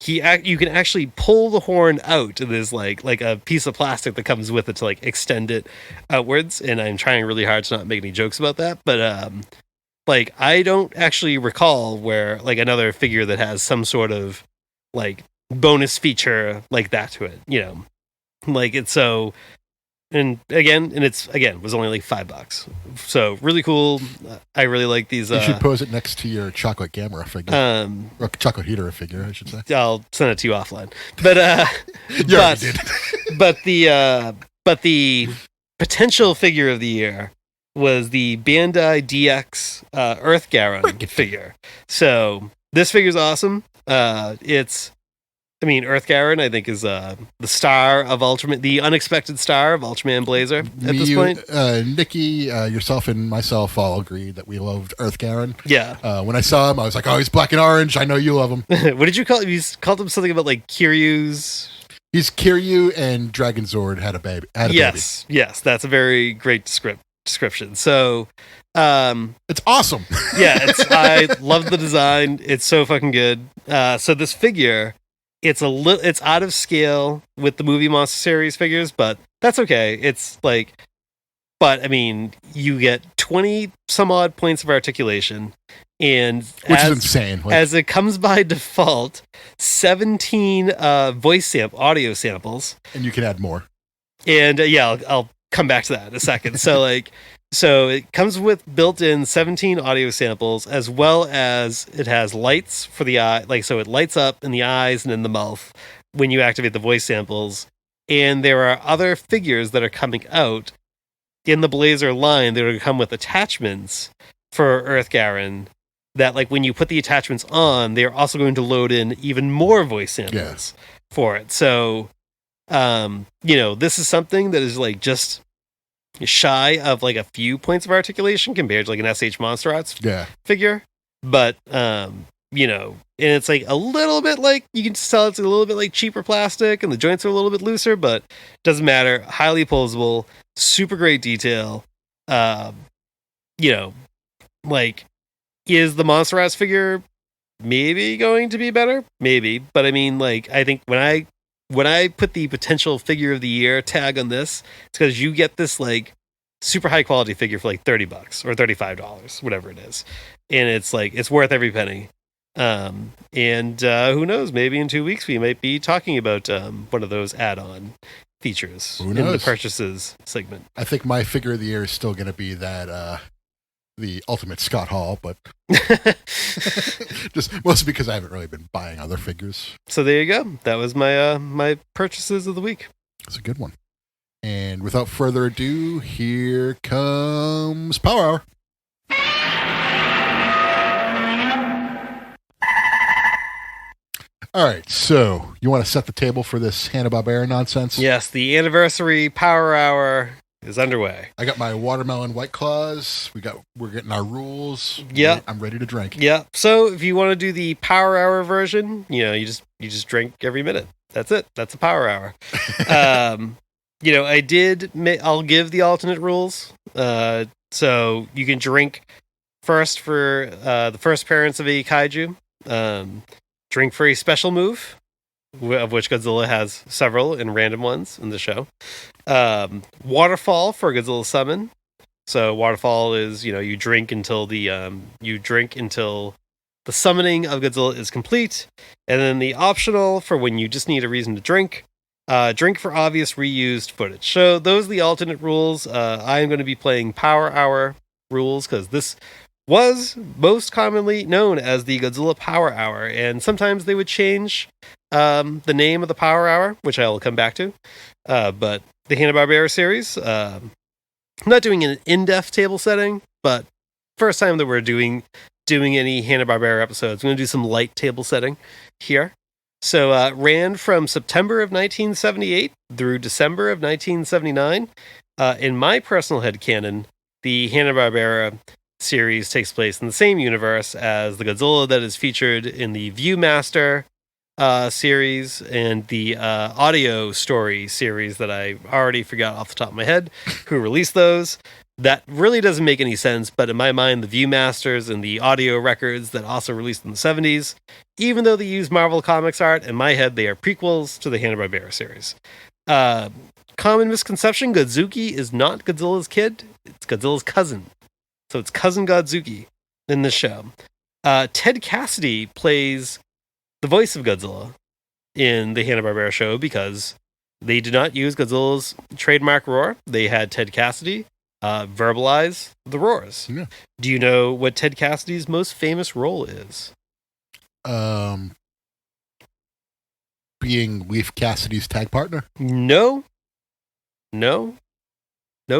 you can actually pull the horn out, and there's like a piece of plastic that comes with it to like extend it outwards, and I'm trying really hard to not make any jokes about that, but like I don't actually recall where like another figure that has some sort of like bonus feature like that to it, like it's so. And it's was only like $5. So really cool. I really like these. You should pose it next to your chocolate Gamera figure, or chocolate heater figure, I should say. I'll send it to you offline. But but the potential figure of the year was the Bandai DX Earth Garon figure. So this figure is awesome. Earth Garon, I think, is the star of Ultraman, the unexpected star of Ultraman Blazer at this point. Nikki, yourself, and myself all agreed that we loved Earth Garon. Yeah. When I saw him, I was like, oh, he's black and orange. I know you love him. What did you call him? You called him something about like Kiryu's. He's Kiryu, and Dragon Zord had a baby. Yes, that's a very great description. So, it's awesome. I love the design. It's so fucking good. So this figure, it's out of scale with the movie Monster Series figures, but that's okay. It's like, but I mean, you get 20 some odd points of articulation, and which is insane. As it comes by default, 17 audio samples, and you can add more. And I'll come back to that in a second. So it comes with built-in 17 audio samples, as well as it has lights for the eye. Like, so it lights up in the eyes and in the mouth when you activate the voice samples. And there are other figures that are coming out in the Blazer line that are going to come with attachments for Earth Garon that, like, when you put the attachments on, they're also going to load in even more voice samples for it. So, this is something that is, like, just shy of like a few points of articulation compared to like an SH Monster Arts figure, but and it's like a little bit like, you can tell it's a little bit like cheaper plastic, and the joints are a little bit looser, but doesn't matter. Highly posable, super great detail. Like, is the Monster Arts figure maybe going to be better? Maybe, but I mean, like, I think when I put the potential figure of the year tag on this, it's because you get this like super high quality figure for like $30 or $35, whatever it is. And it's like, it's worth every penny. And who knows, maybe in 2 weeks we might be talking about one of those add-on features in the purchases segment. I think my figure of the year is still going to be that the Ultimate Scott Hall, but just mostly because I haven't really been buying other figures. So there you go. That was my my purchases of the week. That's a good one. And without further ado, here comes Power Hour. All right, so you want to set the table for this Hanna Barbera nonsense? Yes, the anniversary Power Hour is underway. I got my watermelon White Claws. We're getting our rules. Yeah, I'm ready to drink. Yeah. So if you want to do the Power Hour version, you just drink every minute. That's it. That's a Power Hour. I'll give the alternate rules. So you can drink first for the first appearance of a kaiju. Drink for a special move, of which Godzilla has several and random ones in the show. Waterfall for Godzilla summon. So waterfall is, you drink until the The summoning of Godzilla is complete. And then the optional for when you just need a reason to drink. Drink for obvious reused footage. So those are the alternate rules. I am going to be playing Power Hour rules because this was most commonly known as the Godzilla Power Hour. And sometimes they would change the name of the Power Hour, which I will come back to. But the Hanna Barbera series, I'm not doing an in-depth table setting, but first time that we're doing any Hanna Barbera episodes, I'm going to do some light table setting here. So ran from September of 1978 through December of 1979. In my personal headcanon, the Hanna Barbera series takes place in the same universe as the Godzilla that is featured in the Viewmaster series and the audio story series that I already forgot off the top of my head who released those. That really doesn't make any sense, but in my mind, the Viewmasters and the audio records that also released in the 70s, even though they use Marvel Comics art, in my head, they are prequels to the Hanna-Barbera series. Common misconception, Godzuki is not Godzilla's kid, it's Godzilla's cousin. So it's cousin Godzuki in this show. Ted Cassidy plays the voice of Godzilla in the Hanna-Barbera show because they did not use Godzilla's trademark roar. They had Ted Cassidy verbalize the roars. Yeah. Do you know what Ted Cassidy's most famous role is? Being Leif Cassidy's tag partner? No,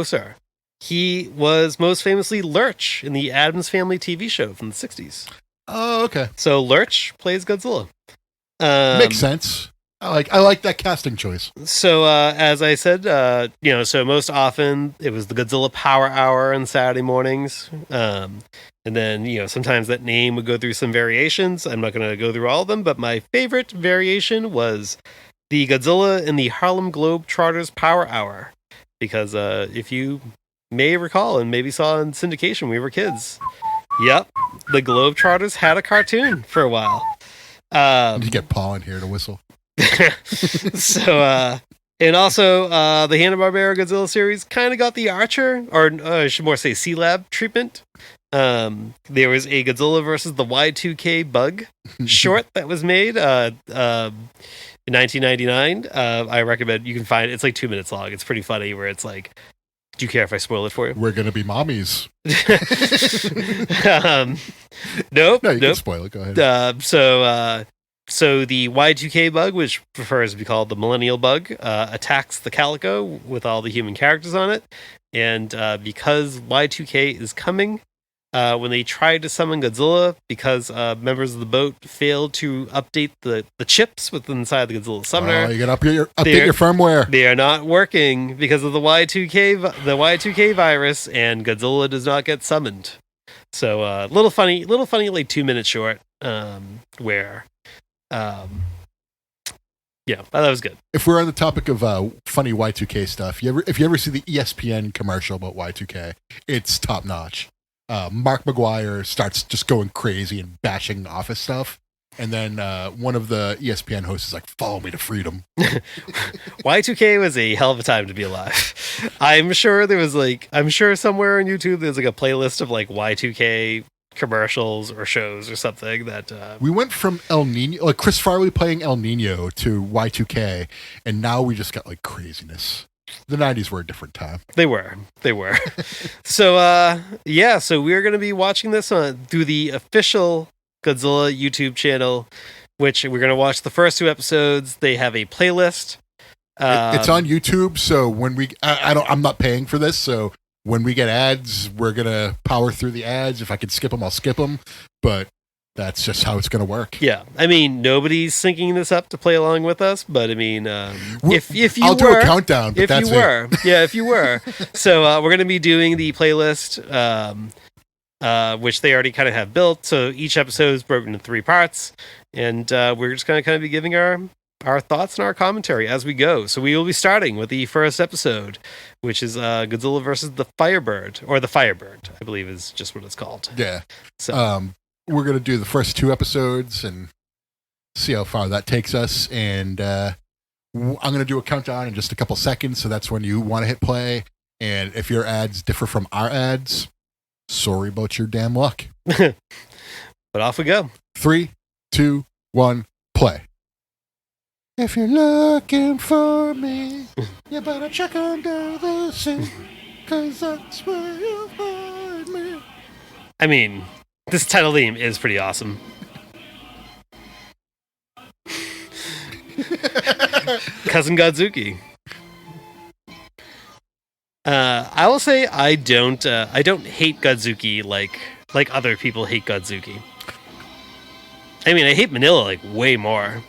sir. He was most famously Lurch in the Addams Family TV show from the 60s. Oh, okay. So Lurch plays Godzilla. Makes sense. I like that casting choice. So, as I said, so most often it was the Godzilla Power Hour on Saturday mornings. And then, sometimes that name would go through some variations. I'm not going to go through all of them, but my favorite variation was the Godzilla in the Harlem Globetrotters Power Hour. Because if you may recall and maybe saw in syndication, we were kids. Yep, the Globetrotters had a cartoon for a while. You get Paul in here to whistle. So, and also, the Hanna-Barbera Godzilla series kind of got the Archer, or I should more say C-Lab treatment. There was a Godzilla versus the Y2K bug short that was made in 1999. I recommend you can find it. It's like 2 minutes long. It's pretty funny where it's like, do you care if I spoil it for you? We're going to be mommies. Nope. No, you can spoil it. Go ahead. So the Y2K bug, which prefers to be called the Millennial bug, attacks the Calico with all the human characters on it. And because Y2K is coming, when they tried to summon Godzilla, because members of the boat failed to update the chips within inside the Godzilla summoner. Oh, you got to update your firmware. They are not working because of the Y2K virus, and Godzilla does not get summoned. So little funny, like 2 minutes short, where. Yeah, that was good. If we're on the topic of funny Y2K stuff, if you ever see the ESPN commercial about Y2K, it's top notch. Mark McGuire starts just going crazy and bashing office stuff, and then one of the ESPN hosts is like, "Follow me to freedom." Y2K was a hell of a time to be alive. I'm sure somewhere on YouTube there's like a playlist of like Y2K commercials or shows or something that we went from El Nino, like Chris Farley playing El Nino, to Y2K, and now we just got like craziness. The 90s were a different time. They were. So so we're going to be watching this through the official Godzilla YouTube channel, which we're going to watch the first 2 episodes. They have a playlist. It's on YouTube, so when I'm not paying for this, so when we get ads, we're going to power through the ads. If I can skip them, I'll skip them. But that's just how it's going to work. Yeah. I mean, nobody's syncing this up to play along with us. But I mean, if you I'll were. do a countdown. But if you were. Yeah, if you were. So we're going to be doing the playlist, which they already kind of have built. So each episode is broken into 3 parts. And we're just going to kind of be giving our thoughts and our commentary as we go. So we will be starting with the first episode, which is Godzilla versus the Firebird, or the Firebird, I believe is just what it's called. Yeah. So we're going to do the first 2 episodes and see how far that takes us. And I'm going to do a countdown in just a couple seconds. So that's when you want to hit play. And if your ads differ from our ads, sorry about your damn luck. But But off we go. 3, 2, 1, play. If you're looking for me, you better check under the sink, 'cause that's where you'll find me. I mean, this title theme is pretty awesome. Cousin Godzuki. I will say I don't hate Godzuki like other people hate Godzuki. I mean, I hate Manila like way more.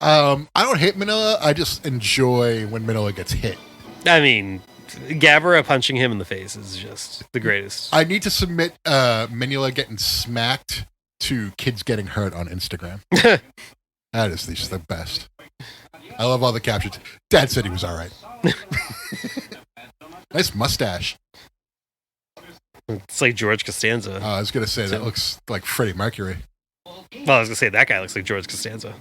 I don't hate Manila. I just enjoy when Manila gets hit. I mean, Gabara punching him in the face is just the greatest. I need to submit Manila getting smacked to kids getting hurt on Instagram. That is just the best. I love all the captions. Dad said he was all right. Nice mustache. It's like George Costanza. I was going to say, that looks like Freddie Mercury. Well, I was going to say, that guy looks like George Costanza.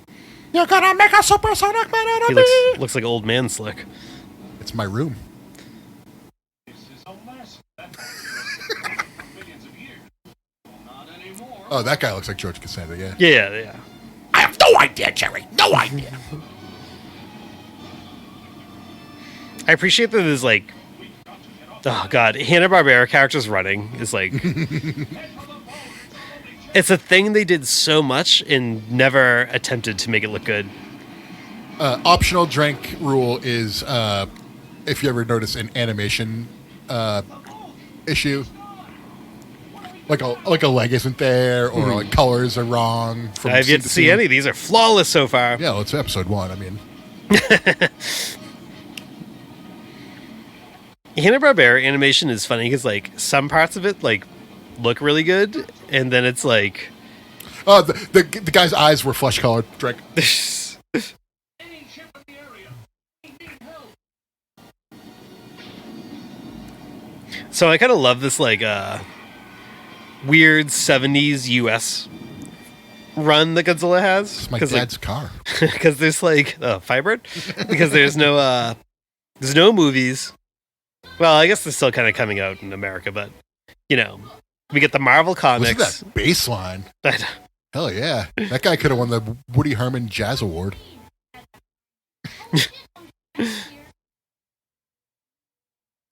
You're going to make a supersonic man out of He me. looks like old man Slick. It's my room. Oh, that guy looks like George Costanza, yeah. Yeah. I have no idea, Jerry. No idea. I appreciate that there's like, oh god, Hanna Barbera characters running is like, it's a thing they did so much and never attempted to make it look good. Optional drink rule is if you ever notice an animation issue, like a leg isn't there, or like colors are wrong. I have yet to see any. These are flawless so far. Yeah, well, it's episode 1. I mean, Hanna-Barbera animation is funny because like some parts of it like look really good, and then it's like, oh, the guy's eyes were flesh colored. Drink. So I kind of love this like weird 70s US run that Godzilla has. It's my dad's car. Because there's like Fibrid? Because there's no movies. Well, I guess they're still kind of coming out in America, but you know, we get the Marvel comics. Look at that bass line. Hell yeah. That guy could have won the Woody Herman Jazz Award.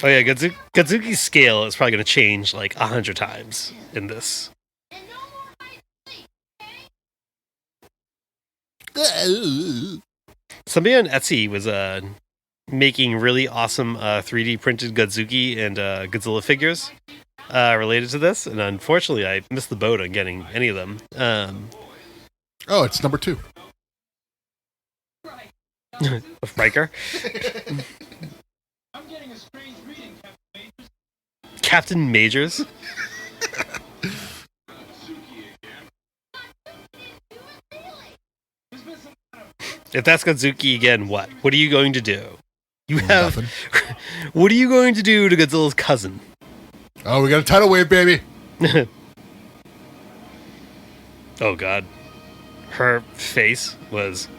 Oh yeah, Godzuki's scale is probably going to change like 100 times in this. Somebody on Etsy was making really awesome 3D printed Godzuki and Godzilla figures related to this, and unfortunately I missed the boat on getting any of them. Oh, it's number 2. Riker. Captain Majors. If that's Godzuki again, what? What are you going to do? You have. Nothing. What are you going to do to Godzilla's cousin? Oh, we got a tidal wave, baby. Oh god, her face was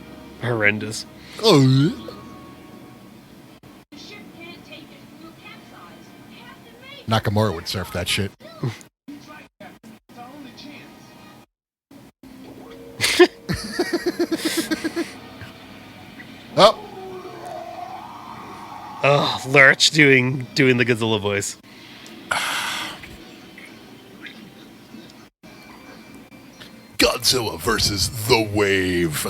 horrendous. Oh. Nakamura would surf that shit. Oh. Oh, Lurch doing the Godzilla voice. Godzilla versus the wave.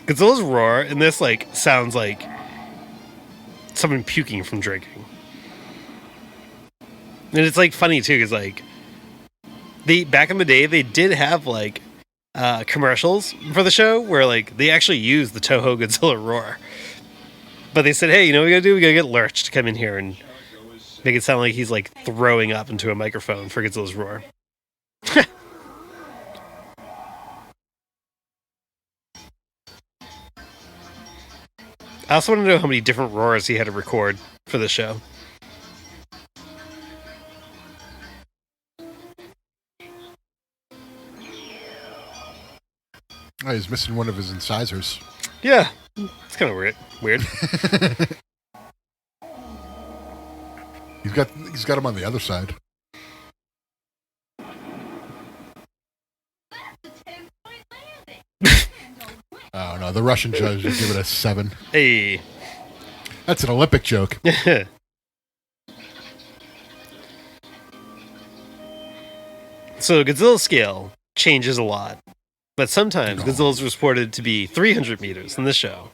Godzilla's roar in this like sounds like someone puking from drinking. And it's like funny too, because like back in the day they did have like commercials for the show where like they actually used the Toho Godzilla roar. But they said, hey, you know what we gotta do? We gotta get Lurch to come in here and make it sound like he's like throwing up into a microphone for Godzilla's roar. I also want to know how many different roars he had to record for the show. Oh, he's missing one of his incisors. Yeah, it's kind of weird. He's got him on the other side. know. The Russian judge would give it a 7. Hey. That's an Olympic joke. So Godzilla's scale changes a lot, but sometimes Godzilla's reported to be 300 meters in the show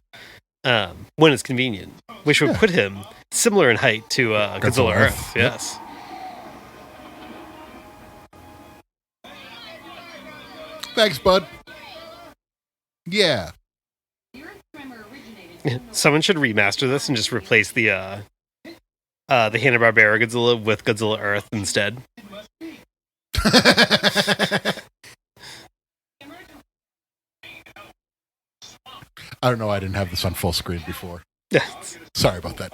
when it's convenient, which would put him similar in height to Godzilla Earth. Yes. Thanks, bud. Yeah. Someone should remaster this and just replace the Hanna Barbera Godzilla with Godzilla Earth instead. I don't know. I didn't have this on full screen before. Sorry about that.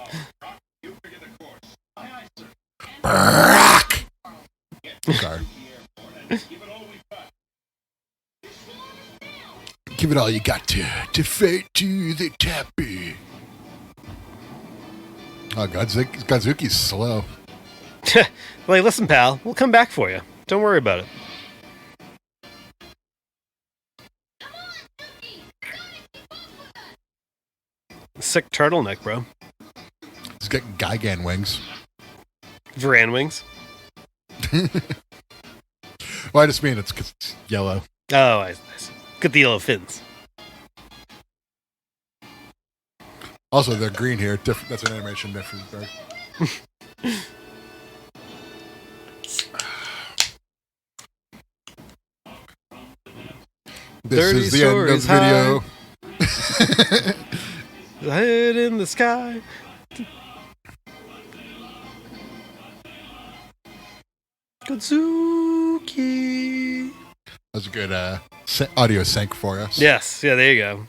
Sorry. Give it all you got to fade to the tappy. Oh, Godzuki's slow. Like, listen, pal, we'll come back for you. Don't worry about it. Sick turtleneck, bro. He's got Gigan wings. Varan wings. Well, I just mean it's 'cause it's yellow. Oh, I see. Get the yellow fins. Also, they're green here. Different. That's an animation difference. Right? This is the end of the video. Head in the sky. Godzuki. That was a good audio sync for us. Yes. Yeah, there you go.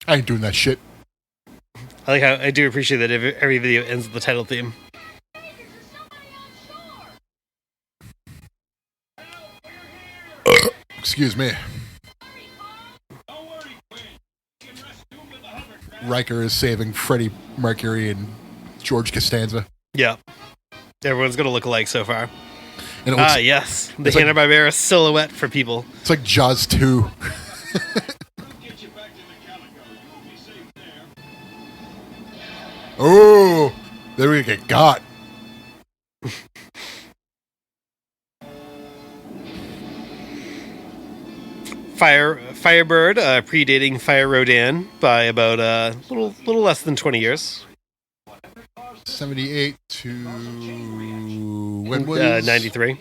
I ain't doing that shit. I like how I do appreciate that every video ends with the title theme. Excuse me. Riker is saving Freddie Mercury and George Costanza. Yeah. Everyone's going to look alike so far. And it looks, yes. The Hanna-Barbera silhouette for people. It's like Jaws 2. Oh, there we get got. Firebird, predating Fire Rodan by about a little less than 20 years. 78 to when was 93.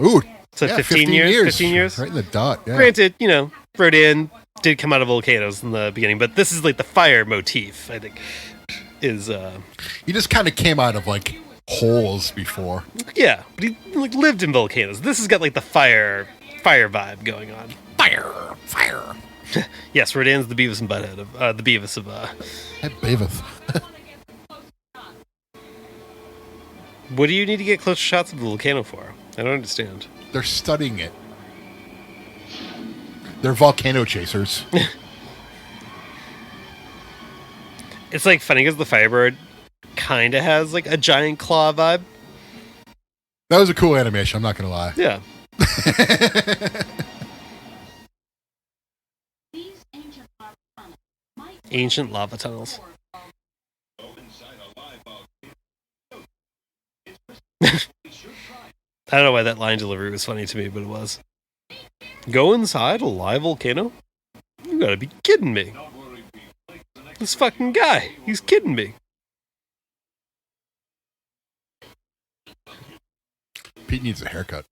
Ooh, So yeah, 15 years. 15 years. Right in the dot. Yeah. Granted, Rodan did come out of volcanoes in the beginning, but this is like the fire motif, I think, is He just kind of came out of like holes before. yeah, but he like lived in volcanoes. This has got like the fire vibe going on. Fire. Yes, Rodan's the Beavis and Butthead of the Beavis of Hey, Beavis. What do you need to get close shots of the volcano for? I don't understand. They're studying it. They're volcano chasers. It's like funny because the Firebird kind of has like a giant claw vibe. That was a cool animation, I'm not going to lie. Yeah. Ancient lava tunnels. I don't know why that line delivery was funny to me, but it was. Go inside a live volcano? You gotta be kidding me. This fucking guy, he's kidding me. Pete needs a haircut.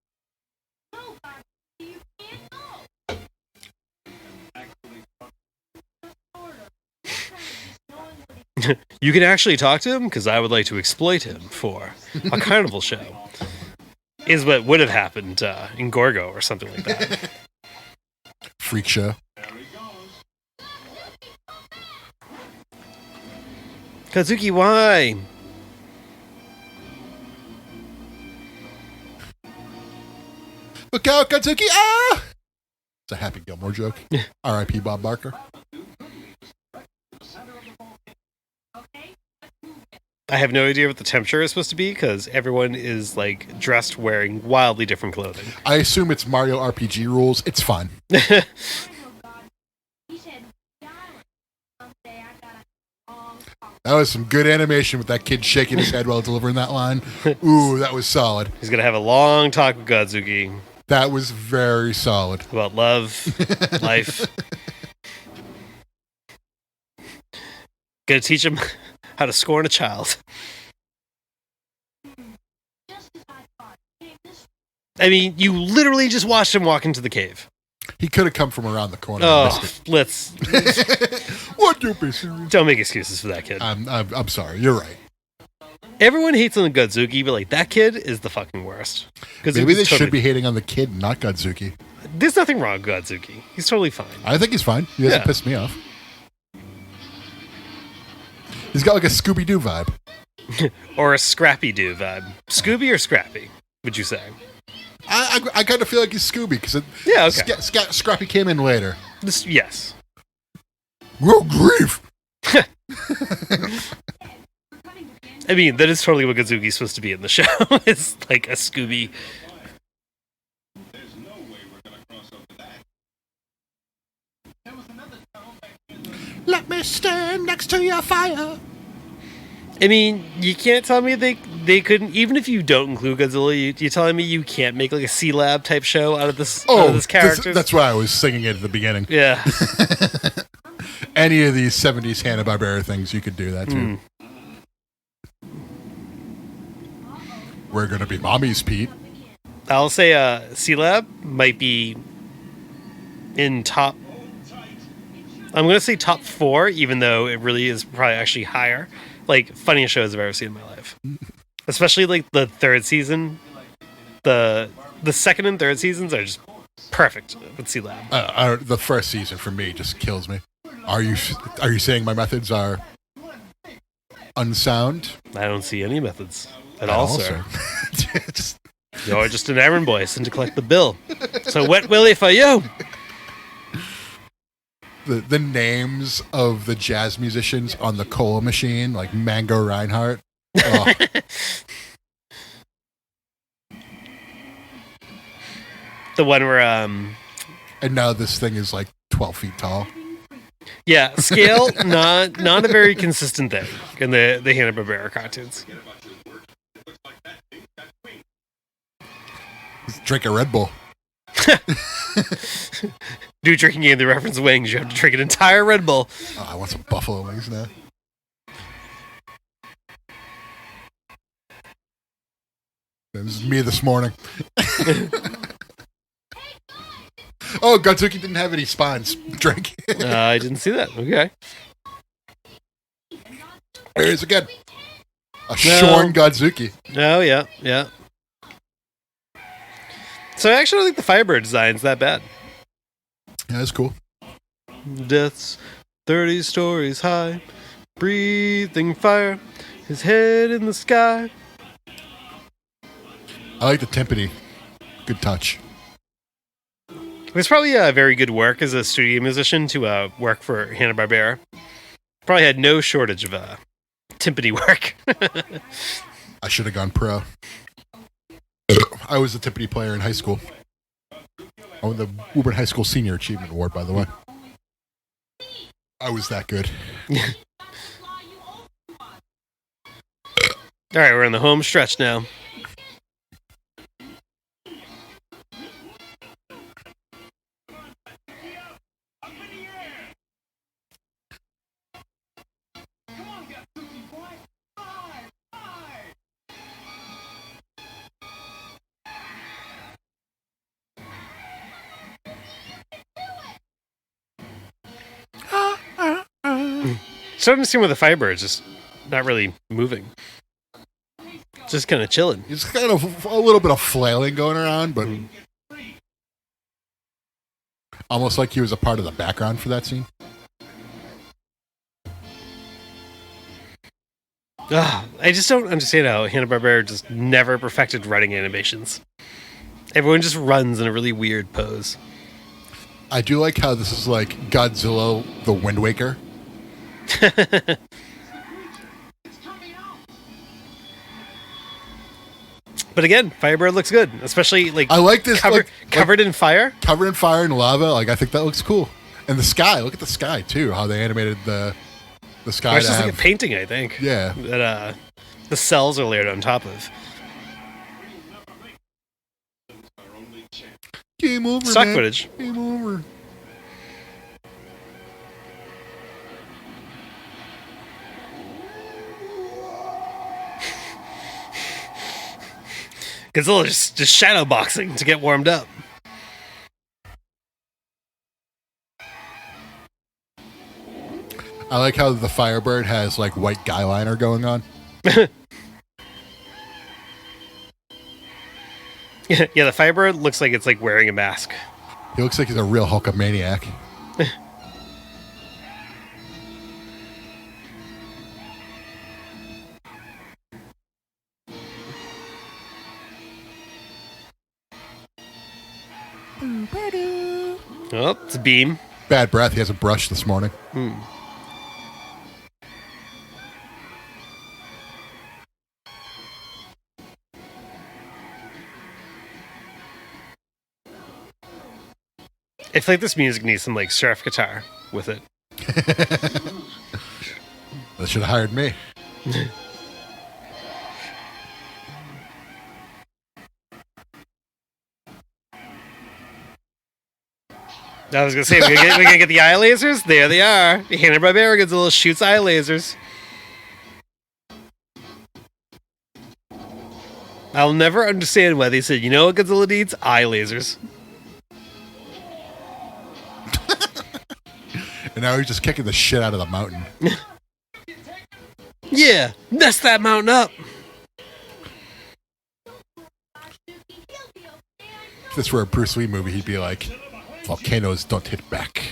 You can actually talk to him because I would like to exploit him for a carnival show. Is what would have happened in Gorgo or something like that. Freak show. Godzuki, why? Look out, Godzuki! Ah! It's a Happy Gilmore joke. R.I.P. Bob Barker. I have no idea what the temperature is supposed to be because everyone is like dressed wearing wildly different clothing. I assume it's Mario RPG rules. It's fine. That was some good animation with that kid shaking his head while delivering that line. Ooh, that was solid. He's going to have a long talk with Godzuki That was very solid. about love, life. Going to teach him how to scorn a child. I mean, you literally just watched him walk into the cave. He could have come from around the corner. Oh, let's... What you be serious? Don't make excuses for that kid. I'm sorry. You're right. Everyone hates on the Godzuki, but like that kid is the fucking worst. Maybe they should be hating on the kid, not Godzuki. There's nothing wrong with Godzuki. He's totally fine. I think he's fine. He hasn't pissed me off. He's got like a Scooby-Doo vibe. Or a Scrappy-Doo vibe. Scooby or Scrappy, would you say? I kind of feel like he's Scooby because Scrappy came in later. Yes. Oh, grief! I mean, that is totally what Godzuki's supposed to be in the show. It's like a Scooby. Let me stand next to your fire. I mean, you can't tell me they couldn't, even if you don't include Godzilla, you're telling me you can't make like a C-Lab type show out of this character? That's why I was singing it at the beginning. Yeah. Any of these 70s Hanna Barbera things, you could do that too. We're going to be mommies, Pete. I'll say C-Lab might be in top... I'm going to say top 4, even though it really is probably actually higher. Like, funniest shows I've ever seen in my life. Especially, like, the third season. The second and third seasons are just perfect with C-Lab. The first season, for me, just kills me. Are you saying my methods are unsound? I don't see any methods at all, sir. Just... You're just an errand boy sent to collect the bill. So wet willy for you. The names of the jazz musicians on the cola machine, like Mango Reinhardt. Oh. The one where and now this thing is like 12 feet tall. Yeah, scale not a very consistent thing in the Hanna Barbera cartoons. Drink a Red Bull. Do drinking game the reference wings, you have to drink an entire Red Bull. Oh, I want some buffalo wings now. This is me this morning. Oh, Godzuki didn't have any spines. Drink. I didn't see that. Okay. There he is again. A shorn Godzuki. Oh, yeah. So I actually don't think the Firebird design's that bad. Yeah, that's cool. Death's 30 stories high, breathing fire, his head in the sky. I like the timpani. Good touch. It was probably a very good work as a studio musician to work for Hanna Barbera. Probably had no shortage of timpani work. I should have gone pro. I was a timpani player in high school. I won the Woburn High School Senior Achievement Award, by the way. I was that good. All right, we're on the home stretch now. Starting to see where the Firebird is just not really moving. Just kind of chilling. It's kind of a little bit of flailing going around, but almost like he was a part of the background for that scene. I just don't understand how Hanna-Barbera just never perfected running animations. Everyone just runs in a really weird pose. I do like how this is like Godzilla the Wind Waker. But again, Firebird looks good, especially like I like this covered in fire. Covered in fire and lava. Like I think that looks cool. And the sky, look at the sky too. How they animated the the sky. Or it's to just have, like a painting, I think. yeah. That the cells are layered on top of. Game over, Stock man. footage. Game over. Godzilla just shadow boxing to get warmed up. I like how the Firebird has like white guy liner going on. Yeah, the Firebird looks like it's like wearing a mask. He looks like he's a real Hulkamaniac. Oh, it's a beam. Bad breath. He hasn't brushed this morning. I feel like this music needs some like surf guitar with it. They should have hired me. I was gonna say we're gonna get the eye lasers. There they are. Hanna Barbera Godzilla shoots eye lasers. I'll never understand why they said, you know what Godzilla needs? Eye lasers. And now he's just kicking the shit out of the mountain. Yeah, mess that mountain up. If this were a Bruce Lee movie, he'd be like, volcanoes don't hit back.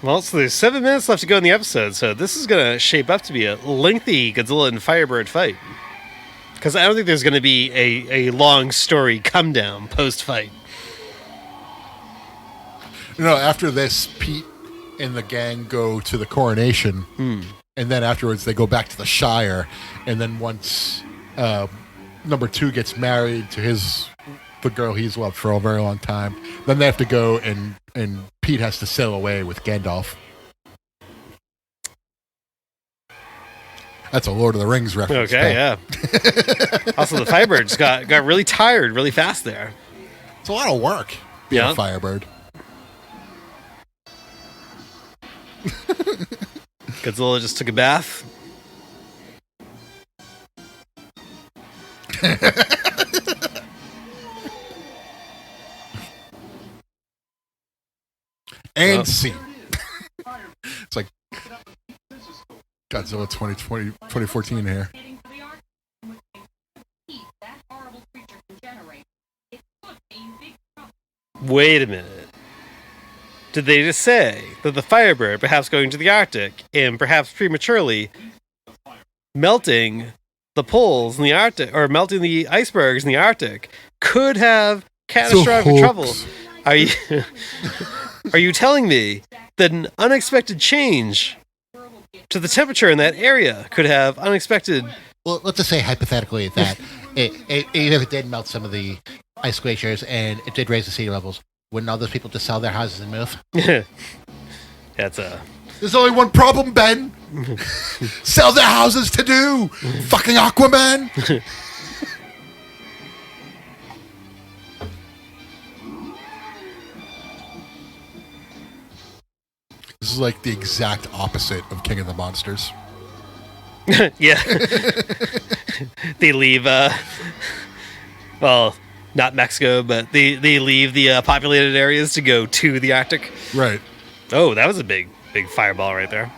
Well, so there's 7 minutes left to go in the episode, so this is going to shape up to be a lengthy Godzilla and Firebird fight. Because I don't think there's going to be a long story come down post-fight. You know, after this, Pete and the gang go to the coronation, and then afterwards they go back to the Shire, and then once number 2 gets married to the girl he's loved for a very long time, then they have to go and Pete has to sail away with Gandalf. That's a Lord of the Rings reference. Okay, yeah. Also, the Firebird just got really tired really fast there. It's a lot of work being a Firebird. Godzilla just took a bath. And scene. It's like Godzilla 2014 here. Wait a minute. Did they just say that the Firebird, perhaps going to the Arctic, and perhaps prematurely melting the poles in the Arctic, or melting the icebergs in the Arctic, could have catastrophic trouble? Are you are you telling me that an unexpected change to the temperature in that area could have unexpected? Well, let's just say hypothetically that even if it did melt some of the ice glaciers and it did raise the sea levels, wouldn't all those people just sell their houses and move? There's only one problem, Ben. Sell their houses to do. Fucking Aquaman. This is like the exact opposite of King of the Monsters. Yeah. They leave, well, not Mexico, but they leave the populated areas to go to the Arctic. Right. Oh, that was a big fireball right there.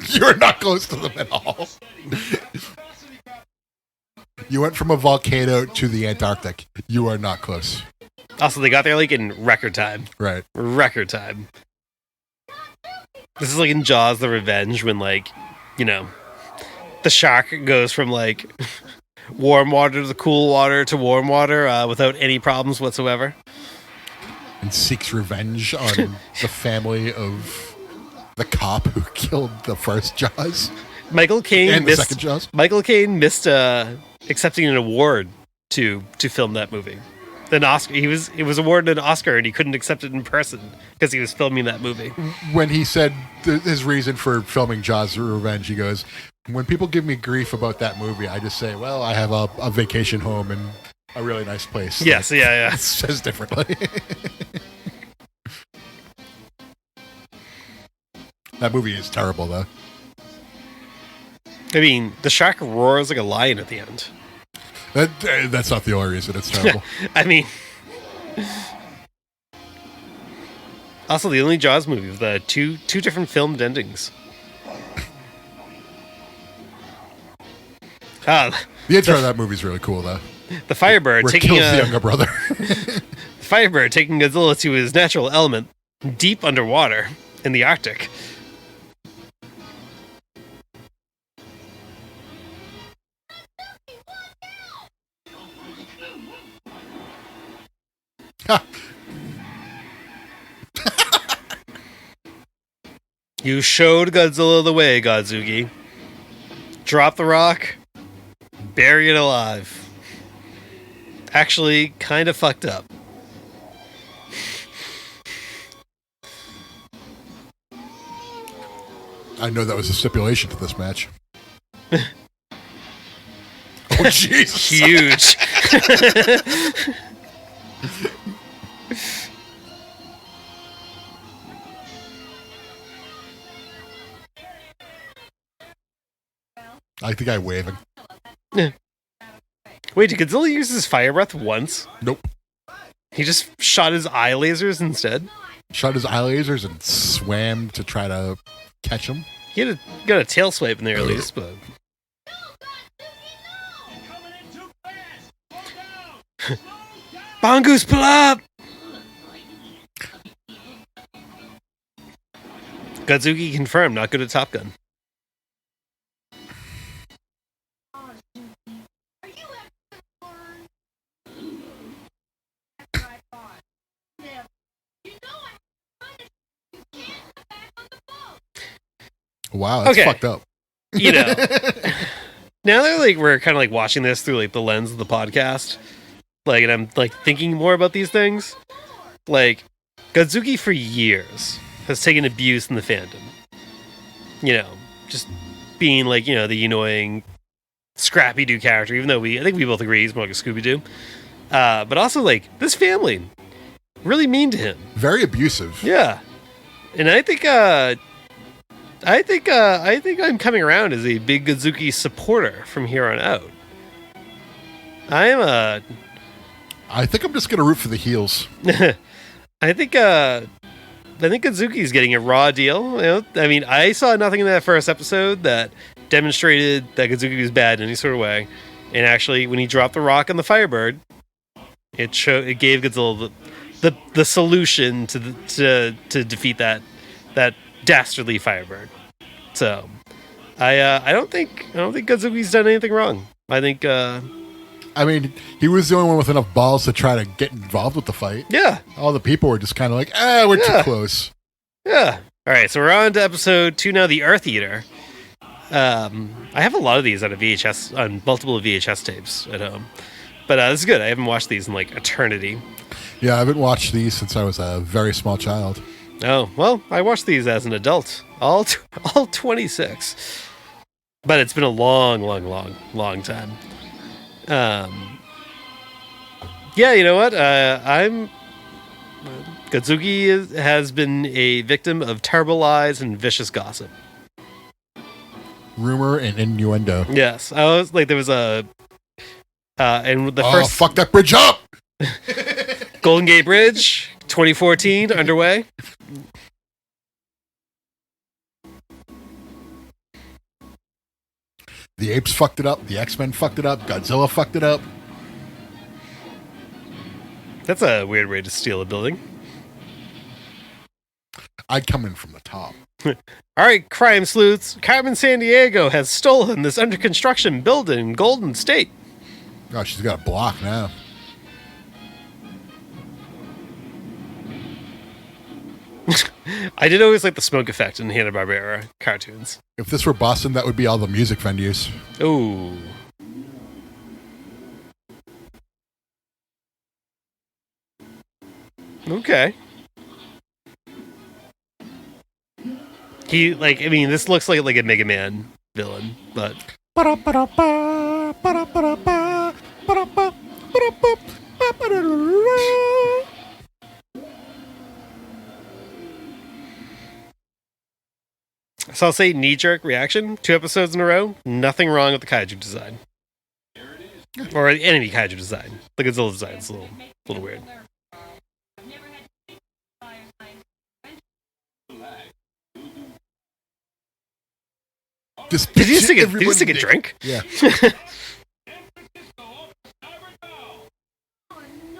You're not close to them at all. You went from a volcano to the Antarctic. You are not close. Also, they got there like in record time. Right. Record time. This is like in Jaws: The Revenge when, like, you know, the shark goes from like warm water to cool water to warm water without any problems whatsoever. and seeks revenge on the family of the cop who killed the first Jaws Michael Caine and the missed. second Jaws. Michael Caine missed accepting an award to film that movie. An Oscar. He was awarded an Oscar and he couldn't accept it in person because he was filming that movie. When he said his reason for filming Jaws Revenge, he goes, "When people give me grief about that movie, I just say, well, I have a vacation home and a really nice place." Yes, yeah. It says differently. That movie is terrible, though. I mean, the shark roars like a lion at the end. That's not the only reason it's terrible. I mean, also the only Jaws movie with two different filmed endings. The intro of that movie is really cool, though. The Firebird Where it taking kills the younger brother. the Firebird taking Godzilla to his natural element, deep underwater in the Arctic. You showed Godzilla the way, Godzuki. Drop the rock, bury it alive. Actually, kind of fucked up. I know that was a stipulation to this match. Oh, Jesus. Huge. I think I'm waving. Wait, did Godzilla use his fire breath once? Nope. He just shot his eye lasers instead? Shot his eye lasers and swam to try to catch him. He got a tail swipe in there at least, but... Mongoose, pull up! Godzuki confirmed, not good at Top Gun. Wow, that's Okay. fucked up. You know, now that we're kind of like watching this through like the lens of the podcast, like, and I'm like thinking more about these things. Like, Godzuki for years has taken abuse in the fandom. You know, just being like, you know, the annoying Scrappy Doo character, even though I think we both agree he's more like a Scooby Doo. But also like this family, really mean to him. Very abusive. Yeah, and I think I'm coming around as a big Godzuki supporter from here on out. I think I'm just gonna root for the heels. I think Godzuki's getting a raw deal. You know? I mean, I saw nothing in that first episode that demonstrated that Godzuki was bad in any sort of way. And actually, when he dropped the rock on the Firebird, it gave Godzilla the solution to defeat that dastardly Firebird. So, I don't think Godzuki's done anything wrong. I think. I mean, he was the only one with enough balls to try to get involved with the fight. Yeah. All the people were just kind of like, we're too close. Yeah. All right, so we're on to episode 2 now, The Earth Eater. I have a lot of these on multiple VHS tapes at home. But this is good. I haven't watched these in like eternity. Yeah, I haven't watched these since I was a very small child. Oh, well, I watched these as an adult. All 26. But it's been a long time. Yeah, you know what? Godzuki has been a victim of terrible lies and vicious gossip. Rumor and innuendo. Yes, I was like, there was and the first fuck that bridge up! Golden Gate Bridge 2014 underway. The apes fucked it up. The X-Men fucked it up. Godzilla fucked it up. That's a weird way to steal a building. I'd come in from the top. All right, crime sleuths. Carmen Sandiego has stolen this under construction building in Golden State. Oh, she's got a block now. I did always like the smoke effect in Hanna Barbera cartoons. If this were Boston, that would be all the music venues. Ooh. Okay. This looks like a Mega Man villain, but so I'll say knee-jerk reaction. 2 episodes in a row. Nothing wrong with the kaiju design, or the enemy kaiju design. The Godzilla design is a little weird. Just Did you just picture take a everyone- drink? Yeah.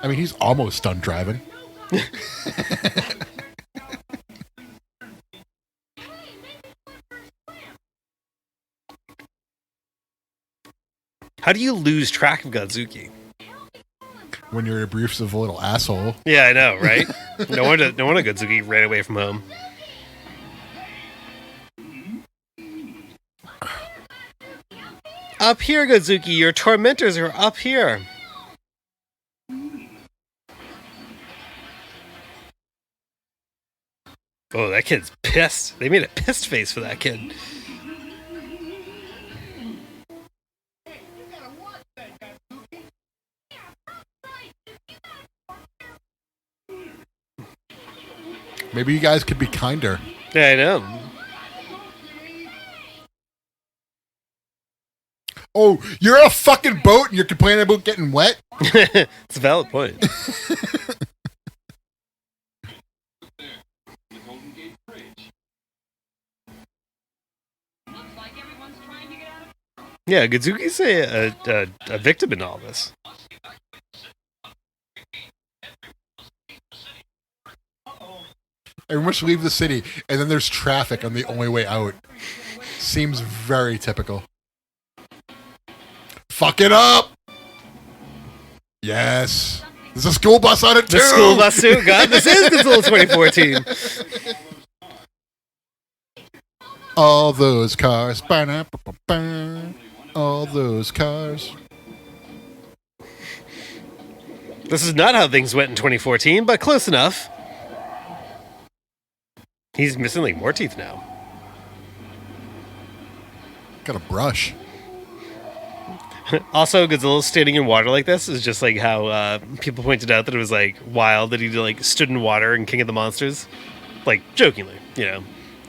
I mean, he's almost done driving. How do you lose track of Godzuki? When you're an abusive little asshole. Yeah, I know, right? No wonder Godzuki ran away from home. Up here, Godzuki, your tormentors are up here. Oh, that kid's pissed. They made a pissed face for that kid. Maybe you guys could be kinder. Yeah, I know. Oh, you're in a fucking boat and you're complaining about getting wet? It's a valid point. Yeah, Godzuki's a victim in all this. Everyone should leave the city, and then there's traffic on the only way out. Seems very typical. Fuck it up! Yes. There's a school bus on it, too! The school bus too? God, this is Godzilla 2014. All those cars. Ba-na-ba-ba-ba. All those cars. This is not how things went in 2014, but close enough. He's missing like more teeth now. Got a brush. Also, Godzilla standing in water like this is just like how people pointed out that it was like wild that he like stood in water in King of the Monsters, like jokingly, you know.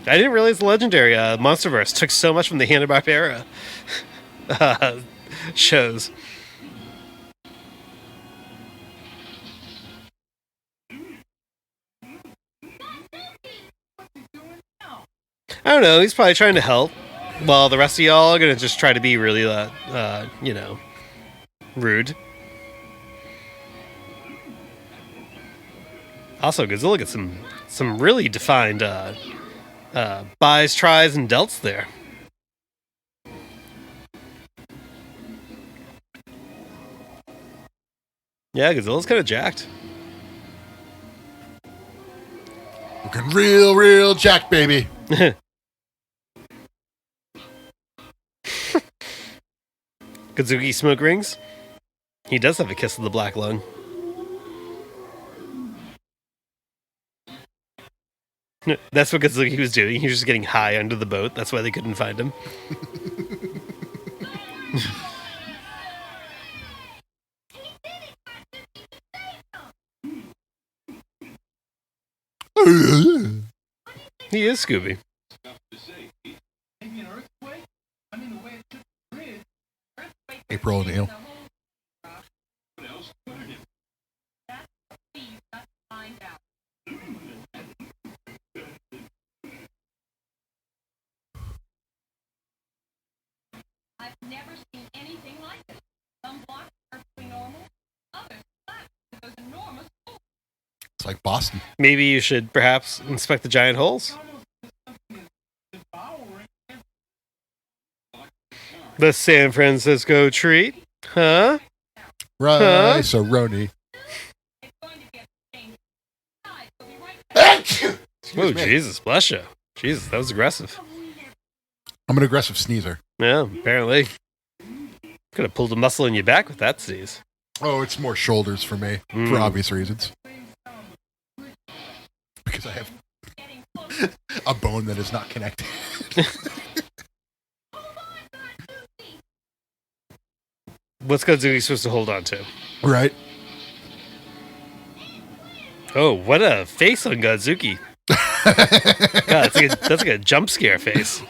I didn't realize the legendary Monsterverse took so much from the Hanna Barbera shows. I don't know. He's probably trying to help. While the rest of y'all are gonna just try to be really, rude. Also, Godzilla gets some really defined buys, tries, and delts there. Yeah, Godzilla's kind of jacked. Looking real jack, baby. Godzuki smoke rings. He does have a kiss of the black lung. That's what Godzuki was doing. He was just getting high under the boat. That's why they couldn't find him. He is Scooby. April O'Neil. I've never seen anything like it. Some blocks are perfectly normal, others flat with those enormous holes. It's like Boston. Maybe you should perhaps inspect the giant holes. The San Francisco treat? Huh? Rice-a-roni. It's going to get changed. Guys, we'll be right back. Excuse Oh, me. Jesus, bless you. Jesus, that was aggressive. I'm an aggressive sneezer. Yeah, apparently. Could have pulled a muscle in your back with that sneeze. Oh, it's more shoulders for me, for obvious reasons. Because I have a bone that is not connected. What's Godzuki supposed to hold on to? Right? Oh, what a face on Godzuki. God, that's like a jump scare face.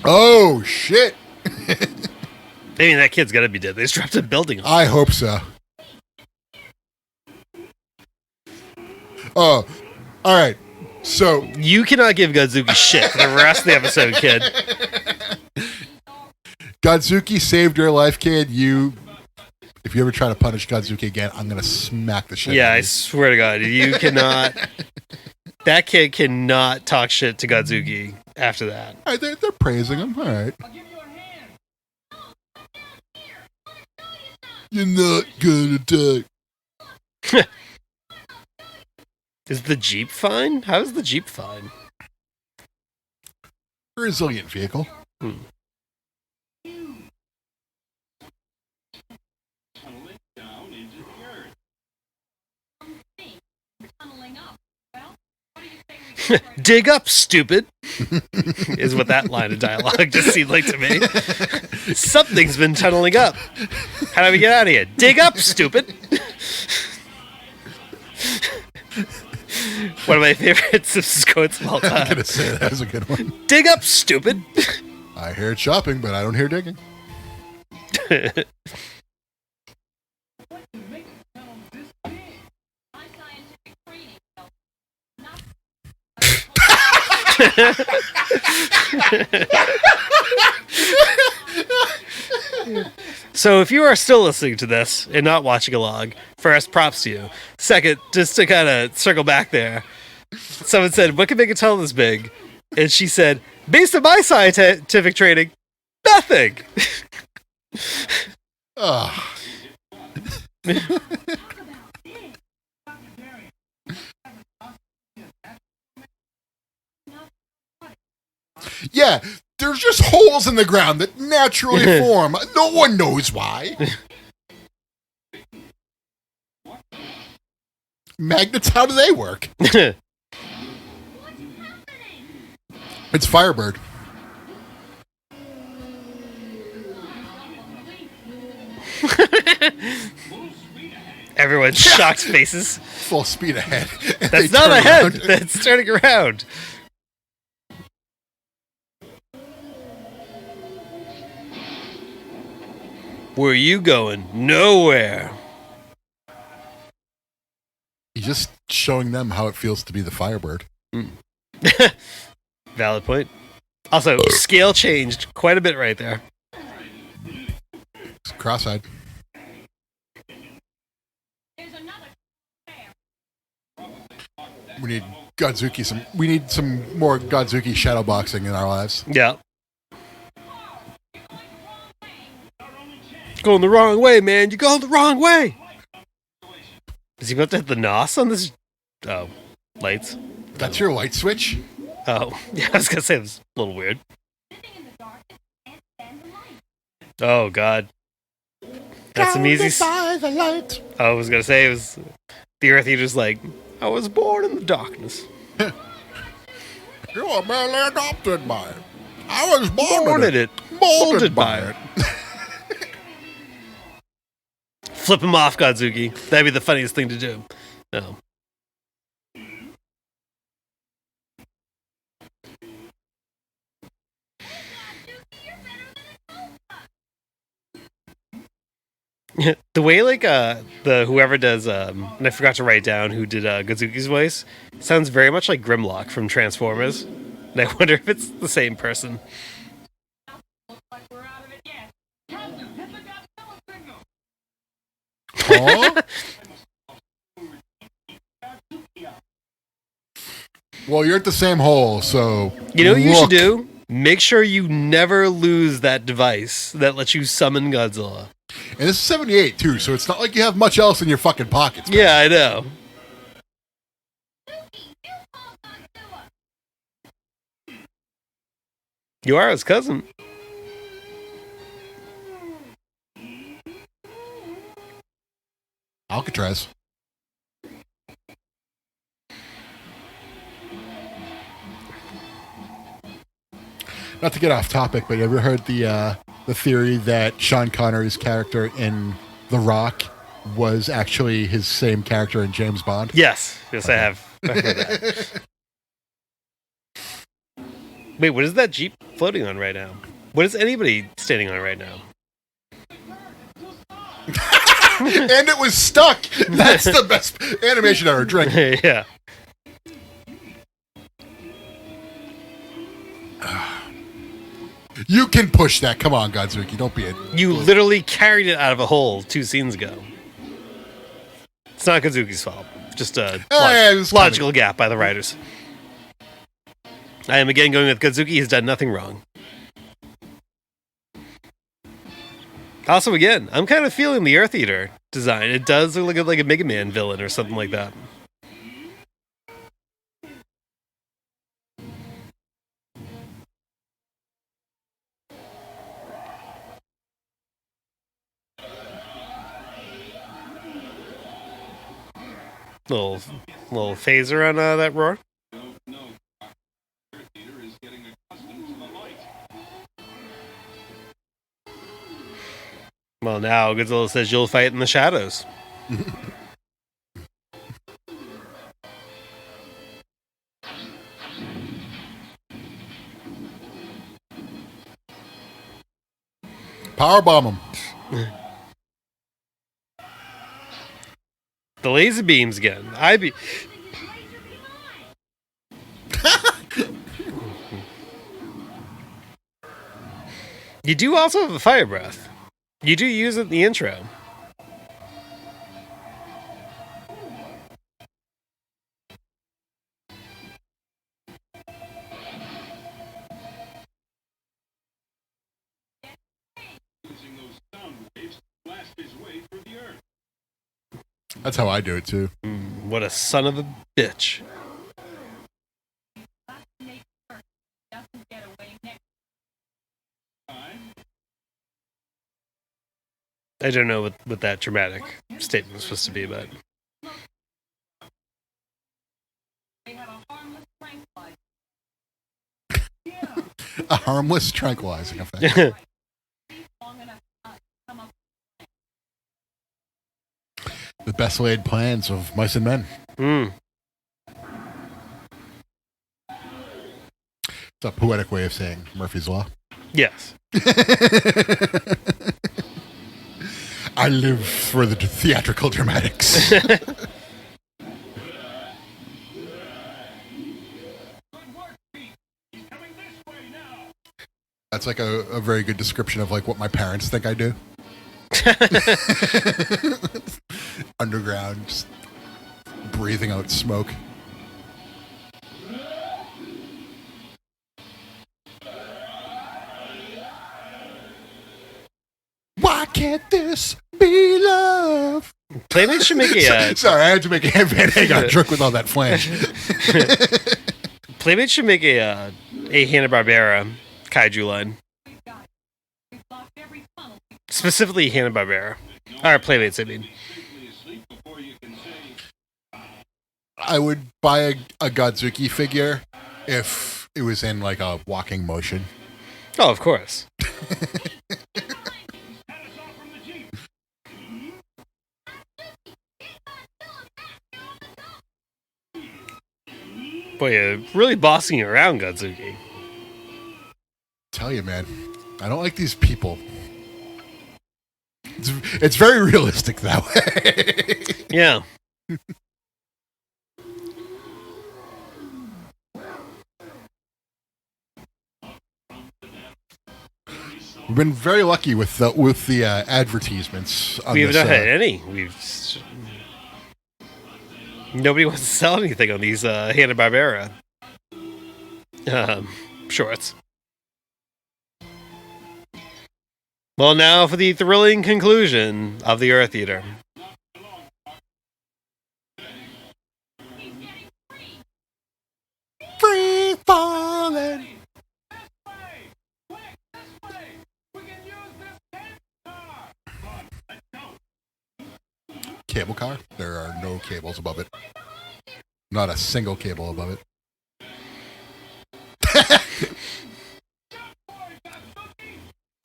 Oh, shit. I mean, that kid's got to be dead. They just dropped a building on him. I hope so. Oh, all right. So You cannot give Godzuki shit for the rest of the episode, kid. Godzuki saved your life, kid. If you ever try to punish Godzuki again, I'm gonna smack the shit. Yeah, out I of you. swear to God, you cannot. That kid cannot talk shit to Godzuki after that. All right, they're praising him. All right. You're not gonna attack. Is the Jeep fine? How is the Jeep fine? Resilient vehicle. Tunneling up. Well, what do you say we Dig up, stupid, is what that line of dialogue just seemed like to me. Something's been tunneling up. How do we get out of here? Dig up, stupid. One of my favorite Simpsons quotes of all I'm time. gonna say that was a good one. Dig up, stupid. I hear it shopping, but I don't hear digging. my scientific training? Not So if you are still listening to this and not watching along, first, props to you. Second, just to kind of circle back there, someone said, what can make a tunnel this big? And she said, based on my scientific training, nothing. Oh. Yeah, there's just holes in the ground that naturally form. No one knows why. Magnets, how do they work? It's Firebird. Everyone's shocked faces. Full speed ahead. And That's they not turn ahead. around. That's turning around. Where are you going? Nowhere. He's just showing them how it feels to be the Firebird. Valid point. Also, scale changed quite a bit right there. It's cross-eyed. there's another there. We need Godzuki. We need some more Godzuki shadow boxing in our lives. Yeah. Going the wrong way, man. You're going the wrong way. Is he about to hit the NOS on this? Oh, lights. That's your light switch. Oh, yeah. I was gonna say it was a little weird. Sitting in the darkness and stand the light. Oh God. That's some easy. By the light. I was gonna say it was the Earth Eater's like, I was born in the darkness. You were merely adopted by it. I was Born in it. Molded by it. Flip him off, Godzuki. That'd be the funniest thing to do. No. The way like the whoever does and I forgot to write down who did Godzuki's voice sounds very much like Grimlock from Transformers. And I wonder if it's the same person. Looks like we're out of it yet. Captain, hit the Godzilla signal. Huh? Well, you're at the same hole, so You know what you look. should do? Make sure you never lose that device that lets you summon Godzilla. And this is 78 too, so it's not like you have much else in your fucking pockets. man. Yeah, I know. You are his cousin. Alcatraz. Not to get off topic, but you ever heard the theory that Sean Connery's character in The Rock was actually his same character in James Bond? Yes, I have. I've heard that. Wait, what is that Jeep floating on right now? What is anybody standing on right now? And it was stuck. That's the best animation ever. Drink. Yeah. You can push that. Come on, Godzuki. Don't be a... You literally carried it out of a hole 2 scenes ago. It's not Godzuki's fault. Just a logical gap by the writers. I am again going with Godzuki. He's done nothing wrong. Also, again, I'm kind of feeling the Earth Eater design. It does look like a Mega Man villain or something like that. Little phaser on that roar. Well, now Godzilla says you'll fight in the shadows. Powerbomb him. The laser beams again. You do also have a fire breath. You do use it in the intro. That's how I do it, too. What a son of a bitch. I don't know what that dramatic statement was supposed to be, but... A harmless tranquilizing effect. The best laid plans of mice and men. It's a poetic way of saying Murphy's Law. Yes. I live for the theatrical dramatics. That's like a very good description of like what my parents think I do. Underground, just breathing out smoke. Why can't this be love? Playmates should make a... Sorry, I had to make a headband. I got drunk with all that flange. Playmates should make a Hanna Barbera kaiju line. Specifically Hanna Barbera. Or Playmates, I mean. I would buy a Godzuki figure if it was in like a walking motion. Oh, of course. Boy, you're really bossing around, Godzuki. Tell you, man, I don't like these people. It's very realistic that way. Yeah. We've been very lucky with the advertisements. We have not had any. Nobody wants to sell anything on these Hanna Barbera shorts. Well, now for the thrilling conclusion of the Earth Eater. Free falling. cable car. There are no cables above it. Not a single cable above it.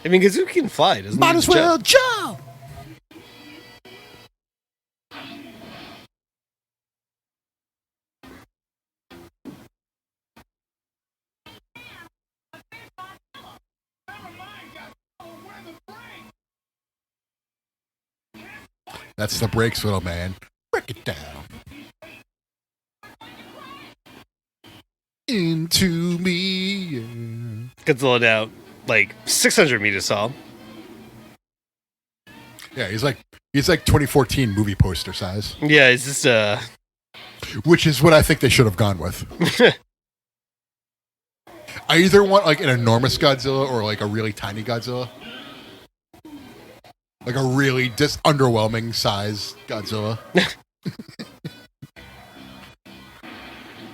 I mean, Godzuki can fly, doesn't he? Might as well jump. That's the brakes, little man. Break it down. Into me. Yeah. Godzilla now, like 600 meters tall. Yeah, he's like 2014 movie poster size, Yeah, it's just which is what I think they should have gone with. I either want like an enormous Godzilla or like a really tiny Godzilla. Like a really underwhelming size Godzilla.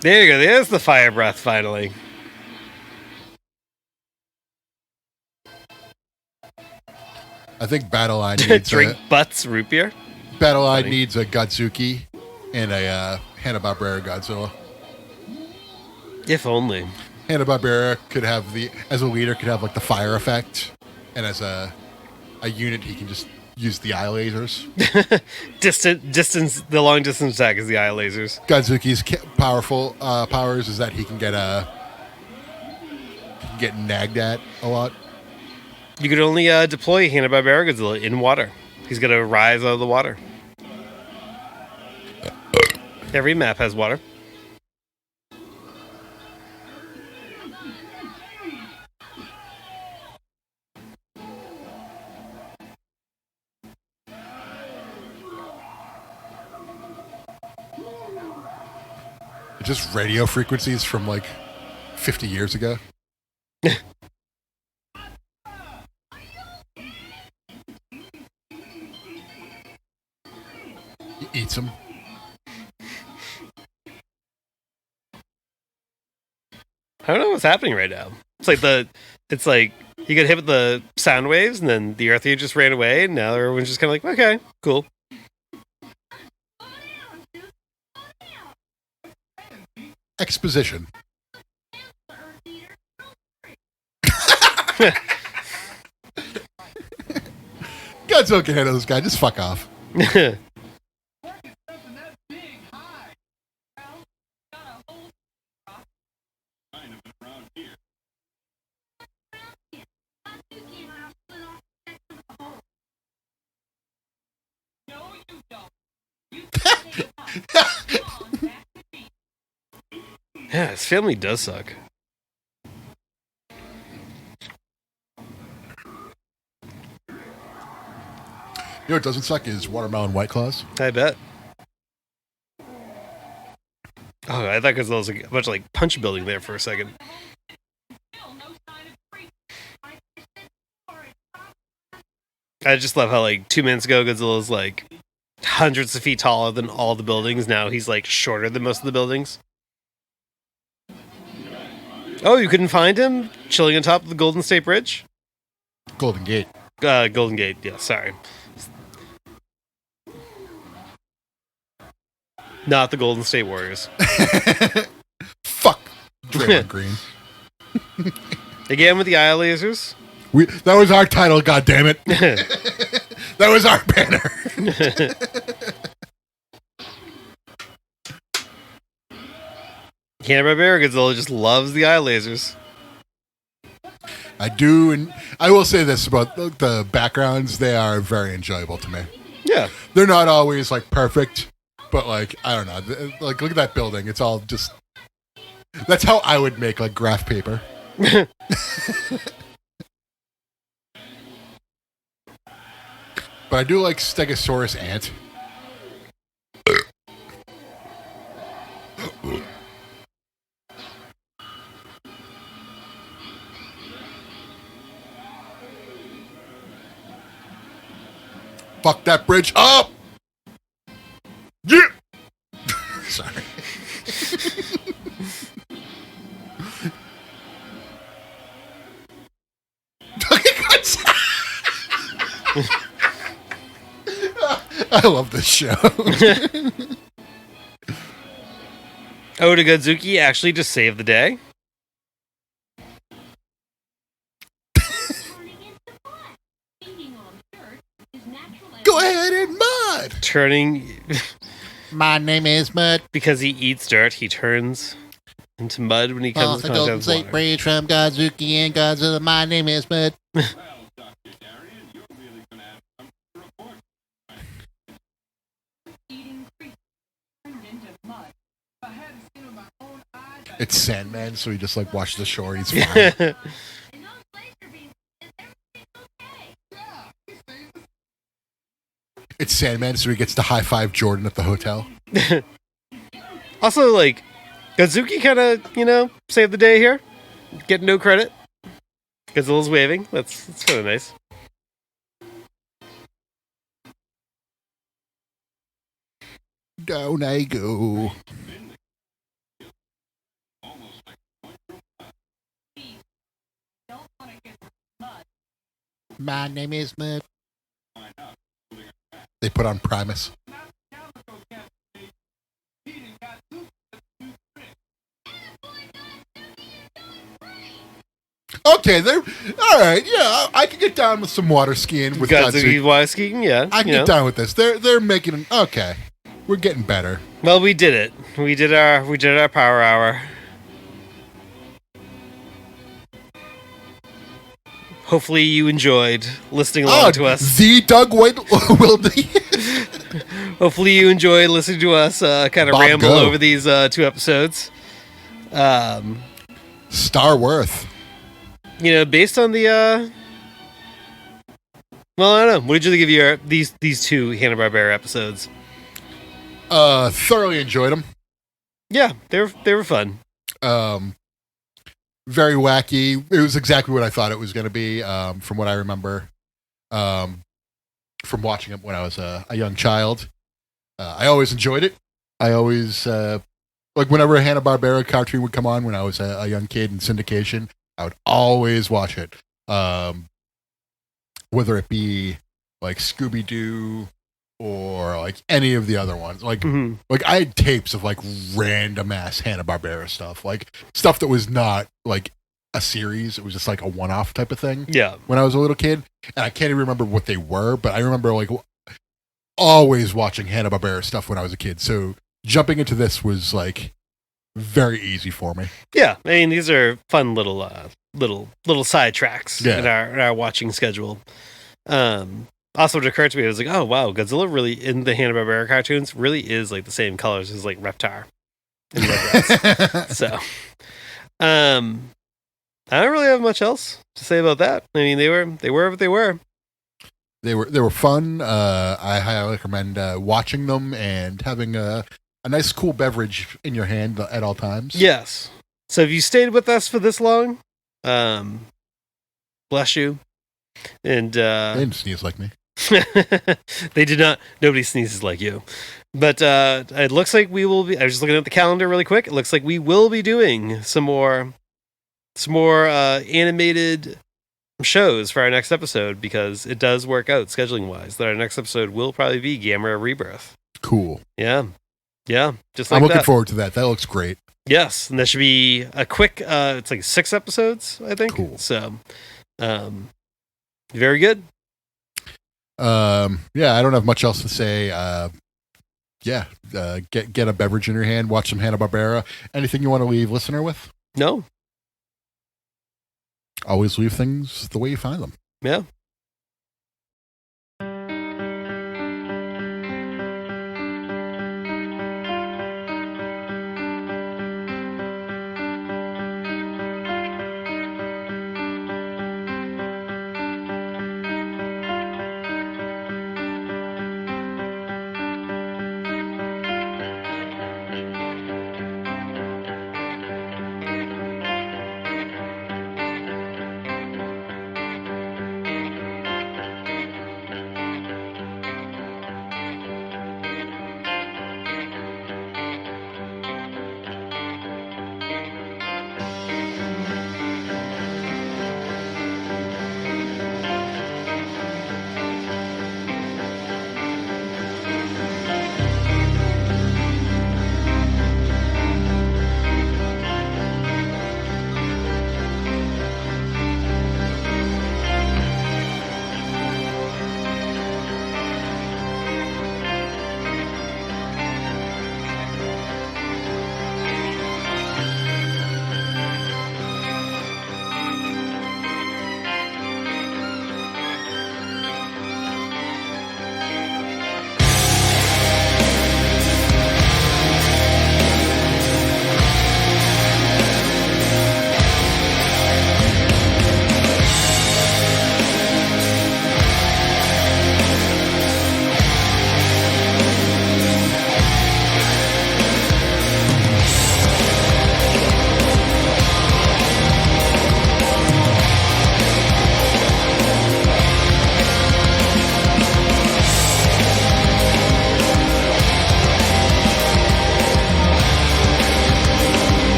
There you go. There's the fire breath finally. I think Battle Line needs Drink butts root beer. Battle Line Funny. needs a Godzuki and a Hanna Barbera Godzilla. If only. Hanna Barbera could have as a leader could have like the fire effect, and as a unit he can just use the eye lasers. Distance. The long distance attack is the eye lasers. Godzuki's powers is that he can get nagged at a lot. You could only deploy Hanna Barbera Godzilla in water. He's gonna rise out of the water. Every map has water. Just radio frequencies from like 50 years ago. He eats them. I don't know what's happening right now. It's like he got hit with the sound waves, and then the Earth just ran away, and now everyone's just kind of like, okay, cool. Exposition. Godzilla can handle this guy. Just fuck off. Yeah, his family does suck. You know what doesn't suck is watermelon White Claws. I bet. Oh, I thought because there was a bunch of like punch building there for a second. I just love how like 2 minutes ago Godzilla's like hundreds of feet taller than all the buildings. Now he's like shorter than most of the buildings. Oh, you couldn't find him chilling on top of the Golden State Bridge? Golden Gate. Golden Gate. Yeah, sorry. Not the Golden State Warriors. Fuck. Draymond Green. Again with the eye lasers. That was our title, goddammit. That was our banner. Hanna-Barbera Godzilla just loves the eye lasers. I do, and I will say this about the backgrounds. They are very enjoyable to me. Yeah. They're not always, like, perfect, but, like, I don't know. Like, look at that building. It's all just... That's how I would make, like, graph paper. But I do like Stegosaurus Ant. Fuck that bridge up! Yeah! Sorry. I love this show. Odo Godzuki actually just saved the day. Go ahead and mud. Turning My name is Mud. because he eats dirt, he turns into mud when he comes Off the in Golden contact with State water. Bridge from Godzuki and Godzilla. My name is Mud. It's Sandman, so he just like watches the shore. He's fine. It's Sandman, so he gets to high five Jordan at the hotel. Also, like, Godzuki kind of, saved the day here. Getting no credit. Godzilla's waving. That's kind of nice. Down I go. My name is Mud. They put on Primus. Okay, they're all right. Yeah, I can get down with some water skiing with Godzuki Godzuki. water skiing, yeah. I can get down with this. They're making an okay. We're getting better. Well, we did it. We did our power hour. Hopefully you enjoyed listening along to us. The Doug White will be. Hopefully you enjoyed listening to us kind of Bob ramble Go. over these 2 episodes. Starworth. Based on the well, I don't know. What did you think of these 2 Hanna Barbera episodes? Thoroughly enjoyed them. Yeah, they were fun. Very wacky. It was exactly what I thought it was going to be. From what I remember, from watching it when I was a young child, I always enjoyed it. I always like whenever a Hanna Barbera cartoon would come on when I was a young kid in syndication, I would always watch it. Whether it be like Scooby Doo or like any of the other ones, like I had tapes of like random ass Hanna Barbera stuff, like stuff that was not like a series. It was just like a one-off type of thing. Yeah. When I was a little kid, and I can't even remember what they were, but I remember like always watching Hanna Barbera stuff when I was a kid. So jumping into this was like very easy for me. Yeah, I mean these are fun little side tracks Yeah. in our watching schedule. Also, it occurred to me, I was like, oh wow, Godzilla really in the Hanna Barbera cartoons really is like the same colors as like Reptar and Rugrats. So, I don't really have much else to say about that. I mean, they were what they were. They were fun. I highly recommend watching them and having a nice cool beverage in your hand at all times. Yes. So if you stayed with us for this long, bless you. And They didn't sneeze like me. they did not. Nobody sneezes like you. But it looks like we will be. I was just looking at the calendar really quick. It looks like we will be doing some more animated shows for our next episode because it does work out scheduling wise that our next episode will probably be Gamera Rebirth. Cool. Yeah. Just like I'm looking that. forward to that. That looks great. Yes, and that should be a quick. It's like 6 episodes, I think. Cool. So, very good. Yeah, I don't have much else to say. Get a beverage in your hand, watch some Hanna Barbera. Anything you want to leave listener with? No. Always leave things the way you find them. Yeah.